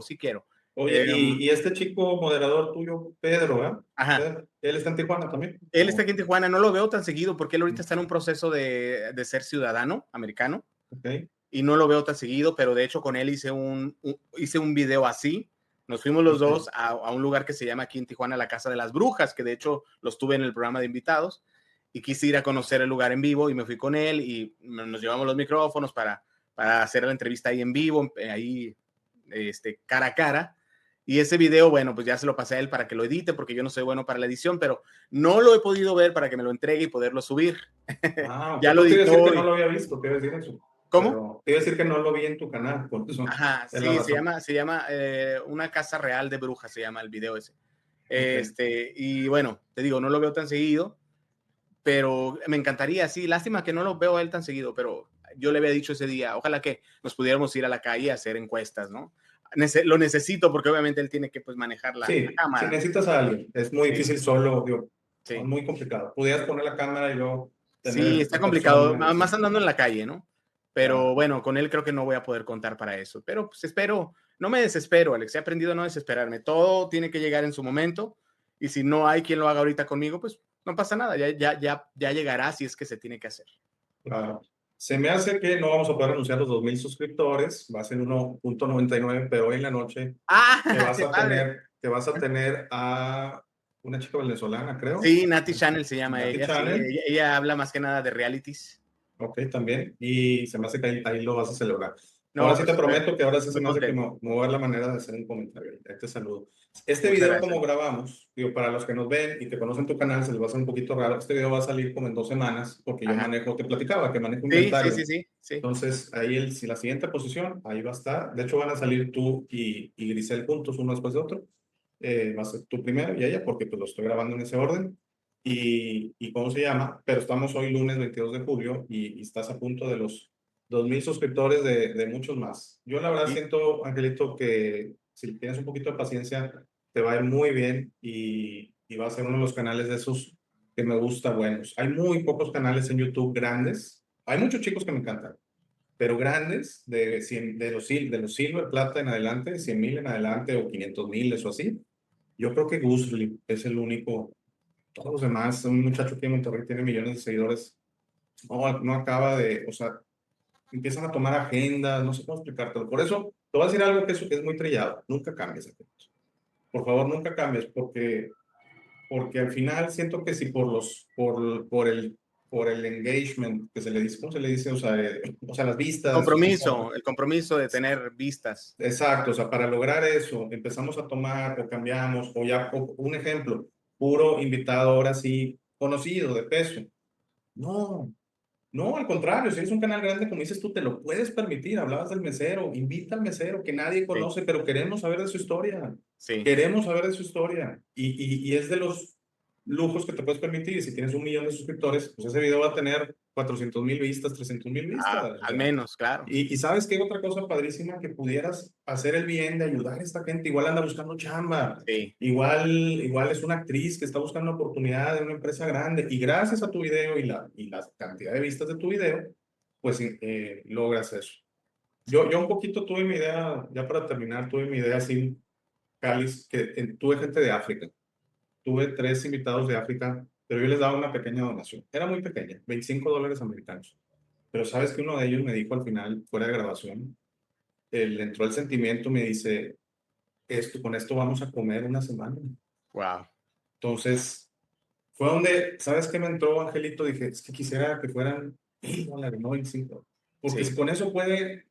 Oye,
Eh,
y este chico moderador tuyo, Pedro, ¿eh?
ajá.
Pedro, él está en Tijuana también.
Él está aquí en Tijuana, no lo veo tan seguido porque él ahorita
Mm,
está en un proceso de ser ciudadano americano
ok,
y no lo veo tan seguido, pero de hecho con él hice un video así. Nos fuimos los
ok.
dos a un lugar que se llama aquí en Tijuana la Casa de las Brujas, que de hecho los tuve en el programa de invitados y quise ir a conocer el lugar en vivo y me fui con él y nos llevamos los micrófonos para hacer la entrevista ahí en vivo, ahí cara a cara. Y ese video, bueno, pues ya se lo pasé a él para que lo edite porque yo no soy bueno para la edición, pero no lo he podido ver para que me lo entregue y poderlo subir.
Ah, ok.
Ya lo
No te iba a decir
editó.
que no lo había visto, te iba a decir eso.
¿Cómo?
Pero te iba a decir que no lo vi en tu canal, por eso
Ajá,
es la
sí,
razón.
se llama Una Casa Real de Brujas, se llama el video ese.
Ok.
Y bueno, te digo, no lo veo tan seguido, pero me encantaría, sí, lástima que no lo veo a él tan seguido, pero yo le había dicho ese día, ojalá que nos pudiéramos ir a la calle a hacer encuestas, ¿no? Lo necesito porque obviamente él tiene que pues manejar la
Sí, si
cámara, ¿no?
necesitas a alguien, es muy
Sí,
difícil solo, digo, es
sí.
muy complicado. Pudieras poner la cámara y luego
Sí,
tener
está
otra
complicado,
persona y
más
así.
andando en la calle, ¿no? Pero
Claro,
bueno, con él creo que no voy a poder contar para eso. Pero pues espero, no me desespero, Alex. He aprendido a no desesperarme. Todo tiene que llegar en su momento. Y si no hay quien lo haga ahorita conmigo, pues no pasa nada. Ya llegará si es que se tiene que hacer.
claro. Se me hace que no vamos a poder anunciar los 2,000 suscriptores, va a ser 1.99, pero hoy en la noche
¡Ah!
que vas
¡Qué
a
padre!
tener, que vas a tener a una chica venezolana, creo,
Sí, Nati Channel se llama
Nati
ella. Sí,
Channel.
ella habla más que nada de realities.
Ok, también. Y se me hace que ahí lo vas a celebrar. Ahora
No,
sí te
pues
prometo que ahora sí se
muy
me hace que
contento.
me voy a ver la manera de hacer un comentario. Ahí te saludo. Este
Muchas
video,
gracias.
como grabamos, digo, para los que nos ven y que conocen tu canal, se les va a hacer un poquito raro. Este video va a salir como en 2 semanas, porque yo
Ajá.
manejo, te platicaba, que manejo
Sí, sí,
inventario.
sí, sí, sí.
Entonces, ahí si la siguiente posición, ahí va a estar. De hecho, van a salir tú y Grisel juntos, uno después de otro. Va a ser tú primero y ella, porque pues lo estoy grabando en ese orden. Y ¿cómo se llama? Pero estamos hoy lunes 22 de julio y estás a punto de los 2,000 suscriptores de muchos más. Yo la verdad
Y
siento, Angelito, que si tienes un poquito de paciencia, te va a ir muy bien y va a ser uno de los canales de esos que me gusta buenos. Hay muy pocos canales en YouTube grandes. Hay muchos chicos que me encantan, pero grandes, de, 100, de los silver, plata en adelante, 100,000 en adelante o 500,000 o así. Yo creo que Gusli es el único. Todos los demás, un muchacho que en Monterrey tiene millones de seguidores, no acaba de, o sea, empiezan a tomar agendas, no sé cómo explicártelo. Por eso, te voy a decir algo que es muy trillado, nunca cambies. por favor nunca cambies, porque al final siento que si por el engagement que se le dice, ¿cómo se le dice? O sea, las vistas,
El compromiso de tener vistas.
exacto, o sea, para lograr eso empezamos a tomar o cambiamos, un ejemplo, puro invitado ahora sí conocido de peso. No, no, al contrario, si eres un canal grande, como dices tú, te lo puedes permitir. Hablabas del mesero, invita al mesero que nadie
Sí,
conoce, pero queremos saber de su historia.
sí.
Queremos saber de su historia. Y es de los lujos que te puedes permitir. Y si tienes 1 millón de suscriptores, pues ese video va a tener 400,000 vistas, 300,000 vistas. O
Al
sea,
menos, claro.
y sabes qué otra cosa padrísima que pudieras hacer el bien de ayudar a esta gente. Igual anda buscando chamba.
Sí,
Igual es una actriz que está buscando una oportunidad de una empresa grande y gracias a tu video y la cantidad de vistas de tu video, pues logras eso. Yo un poquito tuve mi idea, ya para terminar, tuve mi idea así, Cáliz, que tuve gente de África. Tuve 3 invitados de África, pero yo les daba una pequeña donación. Era muy pequeña, $25 americanos. Pero sabes que uno de ellos me dijo al final, fuera de grabación, le entró el sentimiento, me dice, con esto vamos a comer una semana.
wow.
Entonces, fue donde, ¿sabes qué me entró, Angelito? Dije, es que quisiera que fueran $1,000, no 25. Porque
Sí,
si con eso puede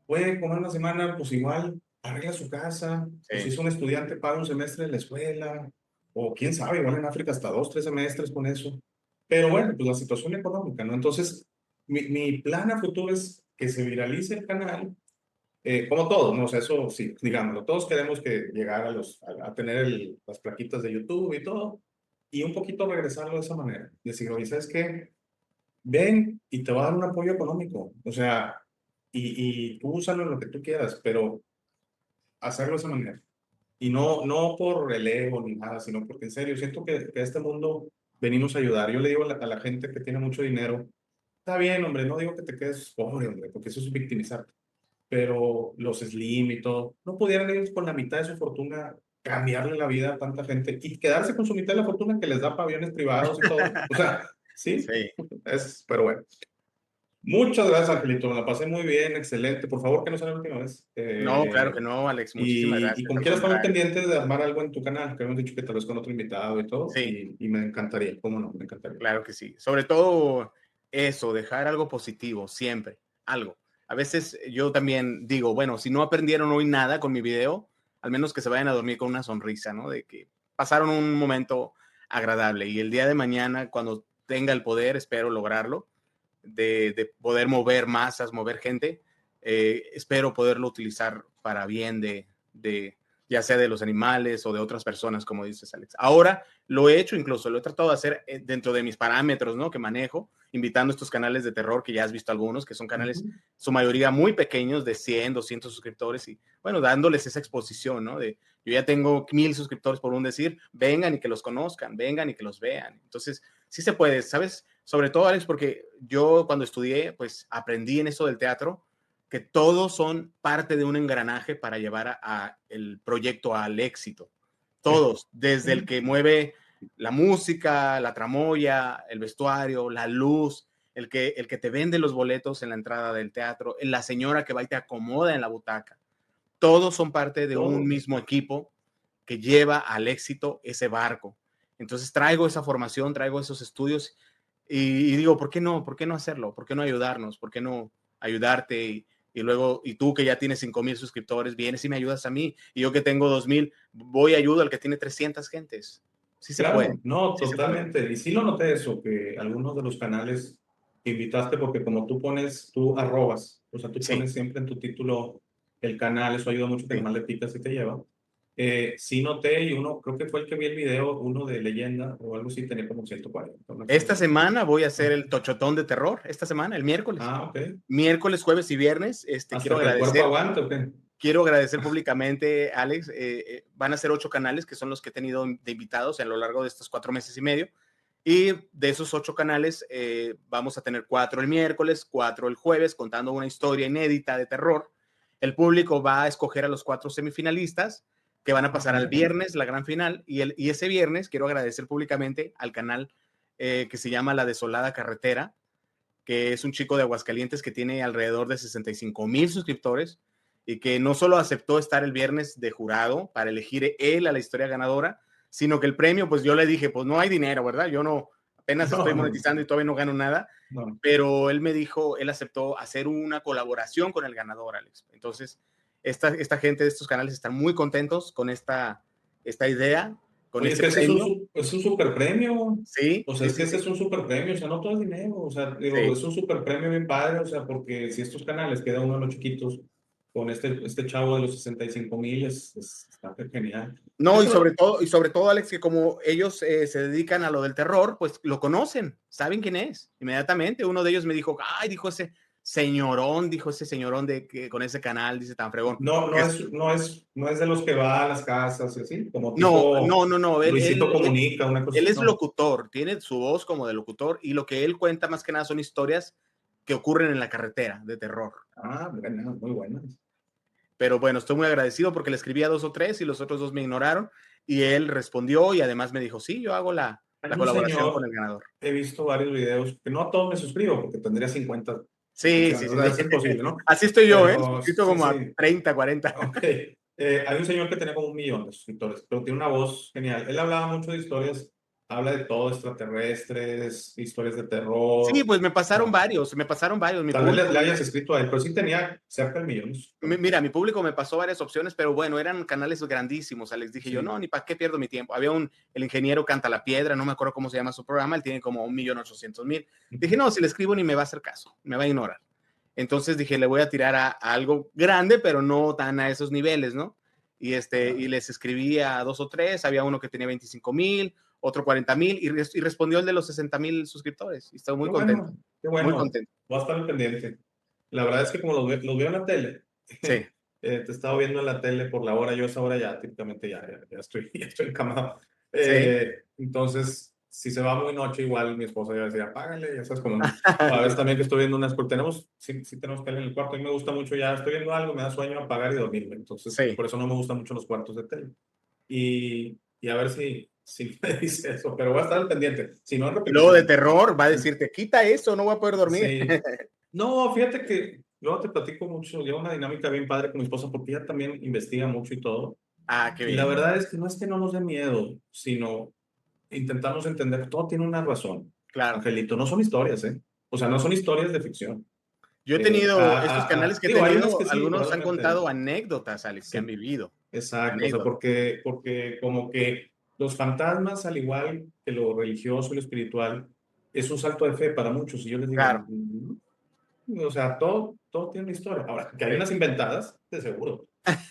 comer una semana, pues igual arregla su casa, o si
sí.
es un estudiante, paga un semestre de la escuela, o quién sabe, igual en África hasta 2, 3 semestres con eso. Pero bueno, pues la situación económica, ¿no? Entonces, mi plan a futuro es que se viralice el canal, como todos, ¿no? O sea, eso sí, digámoslo, todos queremos que llegar a tener las plaquitas de YouTube y todo, y un poquito regresarlo de esa manera. Decir, oye, ¿sabes qué? Ven y te va a dar un apoyo económico, o sea, y tú úsalo en lo que tú quieras, pero hacerlo de esa manera. Y no por el ego ni nada, sino porque en serio, siento que a este mundo venimos a ayudar. Yo le digo a la gente que tiene mucho dinero, está bien, hombre, no digo que te quedes pobre, hombre, porque eso es victimizarte, pero los Slim y todo, no pudieran ellos con la mitad de su fortuna cambiarle la vida a tanta gente y quedarse con su mitad de la fortuna que les da para aviones privados y todo. O sea, sí,
Sí.
pero bueno. Muchas gracias, Angelito. Me la pasé muy bien, excelente. Por favor, que no sea la última vez.
No, claro que no, Alex. Muchísimas
Y
gracias.
como
Al
quiera, estamos
contrario.
pendientes de armar algo en tu canal, que hemos dicho que tal vez con otro invitado y todo,
Sí,
y me encantaría, cómo no, me encantaría.
claro que sí. Sobre todo eso, dejar algo positivo, siempre, algo. A veces yo también digo, bueno, si no aprendieron hoy nada con mi video, al menos que se vayan a dormir con una sonrisa, ¿no? De que pasaron un momento agradable y el día de mañana, cuando tenga el poder, espero lograrlo, de poder mover masas, mover gente, espero poderlo utilizar para bien de ya sea de los animales o de otras personas, como dices, Alex. Ahora lo he hecho, incluso lo he tratado de hacer dentro de mis parámetros, ¿no? Que manejo, invitando a estos canales de terror, que ya has visto algunos, que son canales,
Ujú.
su mayoría muy pequeños, de 100, 200 suscriptores, y bueno, dándoles esa exposición, ¿no? De yo ya tengo 1000 suscriptores, por un decir, vengan y que los conozcan, vengan y que los vean. Entonces, sí se puede, ¿sabes? Sobre todo, Alex, porque yo cuando estudié, pues aprendí en eso del teatro, que todos son parte de un engranaje para llevar a el proyecto al éxito.
Sí.
Todos, desde el
Sí.
que mueve la música, la tramoya, el vestuario, la luz, el que te vende los boletos en la entrada del teatro, la señora que va y te acomoda en la butaca. Todos son parte de un
Todo.
mismo equipo que lleva al éxito ese barco. Entonces traigo esa formación, traigo esos estudios y digo, ¿por qué no? ¿Por qué no hacerlo? ¿Por qué no ayudarnos? ¿Por qué no ayudarte? Y luego, y tú que ya tienes 5,000 suscriptores, vienes y me ayudas a mí. Y yo que tengo 2,000, voy y ayudo al que tiene 300 gentes. Sí se puede,
Claro, no,
sí se puede.
totalmente. Y sí lo noté eso, que algunos de los canales que invitaste, porque como tú arrobas, o sea, tú
Sí,
pones siempre en tu título el canal, eso ayuda mucho que
sí.
nomás le picas y te lleva. Sí noté, y uno, creo que fue el que vi el video, uno de leyenda o algo así, tenía como 140, una cosa
Esta
así.
semana voy a hacer el tochotón de terror, esta semana, el miércoles.
Ah, ok.
Miércoles, jueves y viernes.
Hasta que el cuerpo aguante, ok.
Quiero agradecer públicamente, Alex. Van a ser 8 canales que son los que he tenido de invitados a lo largo de estos 4 meses y medio. Y de esos 8 canales, vamos a tener 4 el miércoles, 4 el jueves, contando una historia inédita de terror. El público va a escoger a los 4 semifinalistas que van a
Ah,
pasar al
mira.
viernes, la gran final. Y ese viernes quiero agradecer públicamente al canal que se llama La Desolada Carretera, que es un chico de Aguascalientes que tiene alrededor de 65,000 suscriptores y que no solo aceptó estar el viernes de jurado para elegir él a la historia ganadora, sino que el premio, pues yo le dije, pues no hay dinero, ¿verdad? Yo no, apenas estoy monetizando y todavía no gano nada, pero él me dijo, él aceptó hacer una colaboración con el ganador, Alex. Entonces, esta gente de estos canales están muy contentos con esta idea, con
Oye, es que es un super premio.
Sí.
O sea,
sí,
es que
sí,
ese es un super premio, o sea, no todo es dinero, o sea, digo,
sí.
es un super premio bien padre, o sea, porque si estos canales queda uno de los chiquitos con este chavo de los 65,000, está genial.
No,
Eso,
y sobre todo, Alex, que como ellos se dedican a lo del terror, pues lo conocen, saben quién es. Inmediatamente uno de ellos me dijo, ay, dijo ese señorón de que con ese canal, dice tan fregón.
no es de los que va a las casas y así, como
No,
tipo
no, no, no.
Luisito Comunica, una cosa
Él
así,
es
no.
locutor, tiene su voz como de locutor y lo que él cuenta más que nada son historias que ocurren en la carretera de terror.
Ah, bueno, muy buenas.
Pero bueno, estoy muy agradecido porque le escribí a 2 o 3 y los otros 2 me ignoraron y él respondió y además me dijo, sí, yo hago la
Hay un
colaboración con
señor,
el ganador.
he visto varios videos, que no a todos me suscribo porque tendría 50
Sí, sí,
suscripciones,
sí,
o sea,
sí.
es imposible, ¿no?
Así estoy yo,
Pero
suscrito
sí,
como a
sí,
30, 40.
ok. Hay un señor que tenía como 1 millón de suscriptores, pero tiene una voz genial. Él hablaba mucho de historias, habla de todo, extraterrestres, historias de
Sí,
terror.
pues
Ah,
me pasaron varios. Mi
tal vez
público,
le hayas escrito a él, pero sí tenía cerca del millón de suscriptores.
mira, mi público me pasó varias opciones, pero bueno, eran canales grandísimos. Les dije yo,
Sí.
no, ni para qué pierdo mi tiempo. Había el ingeniero Canta la Piedra, no me acuerdo cómo se llama su programa, él tiene como 1,800,000. Dije, no, si le escribo ni me va a hacer caso, me va a ignorar. Entonces dije, le voy a tirar a algo grande, pero no tan a esos niveles, ¿no? Y les escribí a 2 o 3, había uno que tenía 25,000, otro 40,000, y respondió el de los 60,000 suscriptores. Y estoy muy
Qué
contento,
bueno, qué
muy
bueno.
contento.
Voy a estar al pendiente. La verdad es que como los veo en la tele,
Sí,
te estaba viendo en la tele por la hora, yo a esa hora ya típicamente ya estoy, ya estoy encamado.
sí.
Entonces, si se va muy noche, igual mi esposa ya decía, apágale, ya sabes cómo. A veces también que estoy viendo unas, porque sí tenemos tele en el cuarto, y me gusta mucho ya, estoy viendo algo, me da sueño apagar y dormirme, entonces
Sí.
por eso no me gustan mucho los cuartos de tele. Y a ver si me dice eso, pero voy a estar al pendiente, si no en
Y luego de
repetición.
terror va a decirte, quita eso, no voy a poder dormir.
Sí. No, fíjate que luego te platico mucho, llevo una dinámica bien padre con mi esposa porque ella también investiga mucho y todo.
Ah, qué
Y la
bien.
verdad es que no es que no nos dé miedo, sino intentamos entender que todo tiene una razón.
Claro.
Angelito, no son historias, ¿eh? O sea, no son historias de ficción.
Yo he tenido, estos canales que he
Digo, hay unas que
tenido,
sí,
algunos han
probablemente.
contado anécdotas, Alex, que han
Sí,
vivido.
exacto. O sea,
Anécdotas.
porque como que los fantasmas, al igual que lo religioso y lo espiritual, es un salto de fe para muchos. Y yo les digo,
Claro.
o sea, todo tiene una historia. Ahora, que hay
Sí.
unas inventadas, de seguro,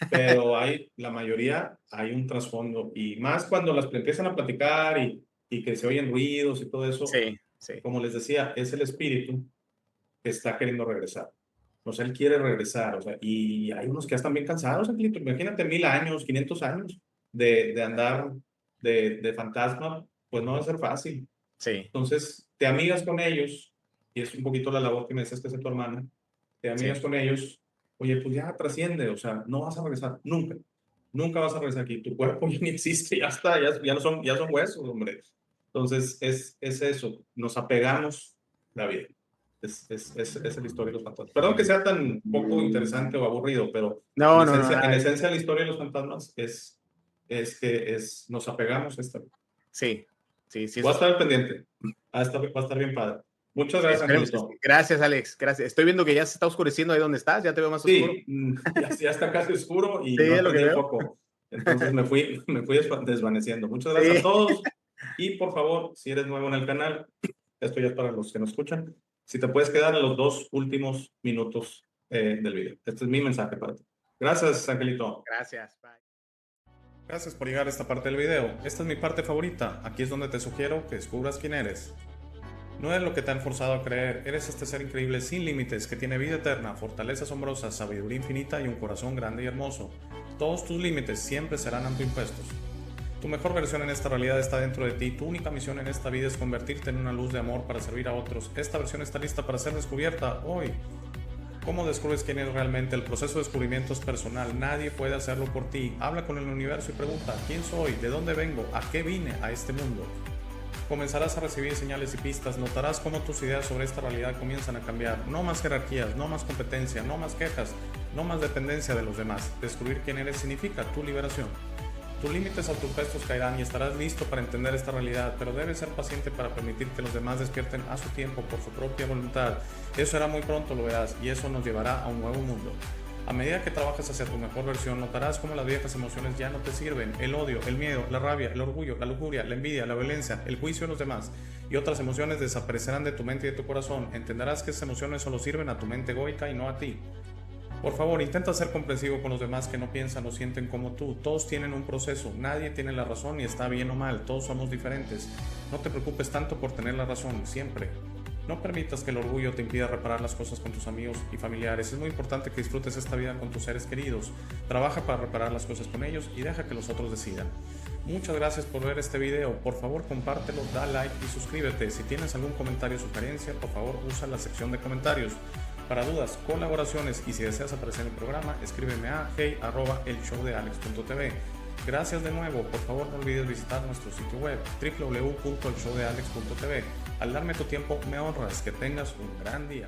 pero la mayoría hay un trasfondo. Y más cuando las empiezan a platicar y que se oyen ruidos y todo eso,
Sí, sí.
como les decía, es el espíritu que está queriendo regresar. O sea, él quiere regresar. O sea, y hay unos que ya están bien cansados, Angelito. Imagínate 1,000 años, 500 años de andar de fantasma, pues no va a ser fácil.
Sí,
Entonces, te amigas con ellos, y es un poquito la labor que me decías que hace tu hermana, te
sí.
amigas con ellos, oye, pues ya trasciende, o sea, no vas a regresar, nunca, nunca vas a regresar aquí, tu cuerpo ya ni existe, ya está, ya no son, ya son huesos, hombre. Entonces, es eso, nos apegamos a la vida. Es la historia de los fantasmas. Perdón que sea tan poco interesante o aburrido, pero
No, no, no,
en
nada.
esencia la historia de los fantasmas nos apegamos a esta vida.
Sí, sí, sí,
Voy
eso
a
es.
estar al pendiente. Va a estar bien padre. Muchas
Sí,
gracias,
esperemos que sí.
Angelito.
Gracias, Alex. Gracias. Estoy viendo que ya se está oscureciendo ahí donde estás, ya te veo más oscuro.
Sí, ya está casi oscuro y
Sí,
no
es lo que
prendí el
veo.
foco. Entonces me fui desvaneciendo. Muchas gracias a
Sí,
todos. Y por favor, si eres nuevo en el canal, esto ya es para los que nos escuchan, si te puedes quedar en los 2 últimos minutos del video. Este es mi mensaje para ti. Gracias, Angelito.
gracias. Bye.
Gracias por llegar a esta parte del video. Esta es mi parte favorita. Aquí es donde te sugiero que descubras quién eres. No eres lo que te han forzado a creer, eres este ser increíble sin límites que tiene vida eterna, fortaleza asombrosa, sabiduría infinita y un corazón grande y hermoso. Todos tus límites siempre serán autoimpuestos. Tu mejor versión en esta realidad está dentro de ti, tu única misión en esta vida es convertirte en una luz de amor para servir a otros. Esta versión está lista para ser descubierta hoy. ¿Cómo descubres quién es realmente? El proceso de descubrimiento es personal, nadie puede hacerlo por ti. Habla con el universo y pregunta, ¿quién soy? ¿De dónde vengo? ¿A qué vine a este mundo? Comenzarás a recibir señales y pistas, notarás cómo tus ideas sobre esta realidad comienzan a cambiar. No más jerarquías, no más competencia, no más quejas, no más dependencia de los demás. Descubrir quién eres significa tu liberación. Tus límites autoimpuestos caerán y estarás listo para entender esta realidad, pero debes ser paciente para permitir que los demás despierten a su tiempo por su propia voluntad. Eso será muy pronto, lo verás, y eso nos llevará a un nuevo mundo. A medida que trabajas hacia tu mejor versión, notarás cómo las viejas emociones ya no te sirven. El odio, el miedo, la rabia, el orgullo, la lujuria, la envidia, la violencia, el juicio de los demás y otras emociones desaparecerán de tu mente y de tu corazón. Entenderás que esas emociones solo sirven a tu mente egoica y no a ti. Por favor, intenta ser comprensivo con los demás que no piensan o sienten como tú. Todos tienen un proceso, nadie tiene la razón y está bien o mal, todos somos diferentes. No te preocupes tanto por tener la razón, siempre. No permitas que el orgullo te impida reparar las cosas con tus amigos y familiares. Es muy importante que disfrutes esta vida con tus seres queridos. Trabaja para reparar las cosas con ellos y deja que los otros decidan. Muchas gracias por ver este video. Por favor, compártelo, da like y suscríbete. Si tienes algún comentario o sugerencia, por favor, usa la sección de comentarios. Para dudas, colaboraciones y si deseas aparecer en el programa, escríbeme a hey@elshowdealex.tv. Gracias de nuevo, por favor no olvides visitar nuestro sitio web www.elshowdealex.tv. Al darme tu tiempo me honras, que tengas un gran día.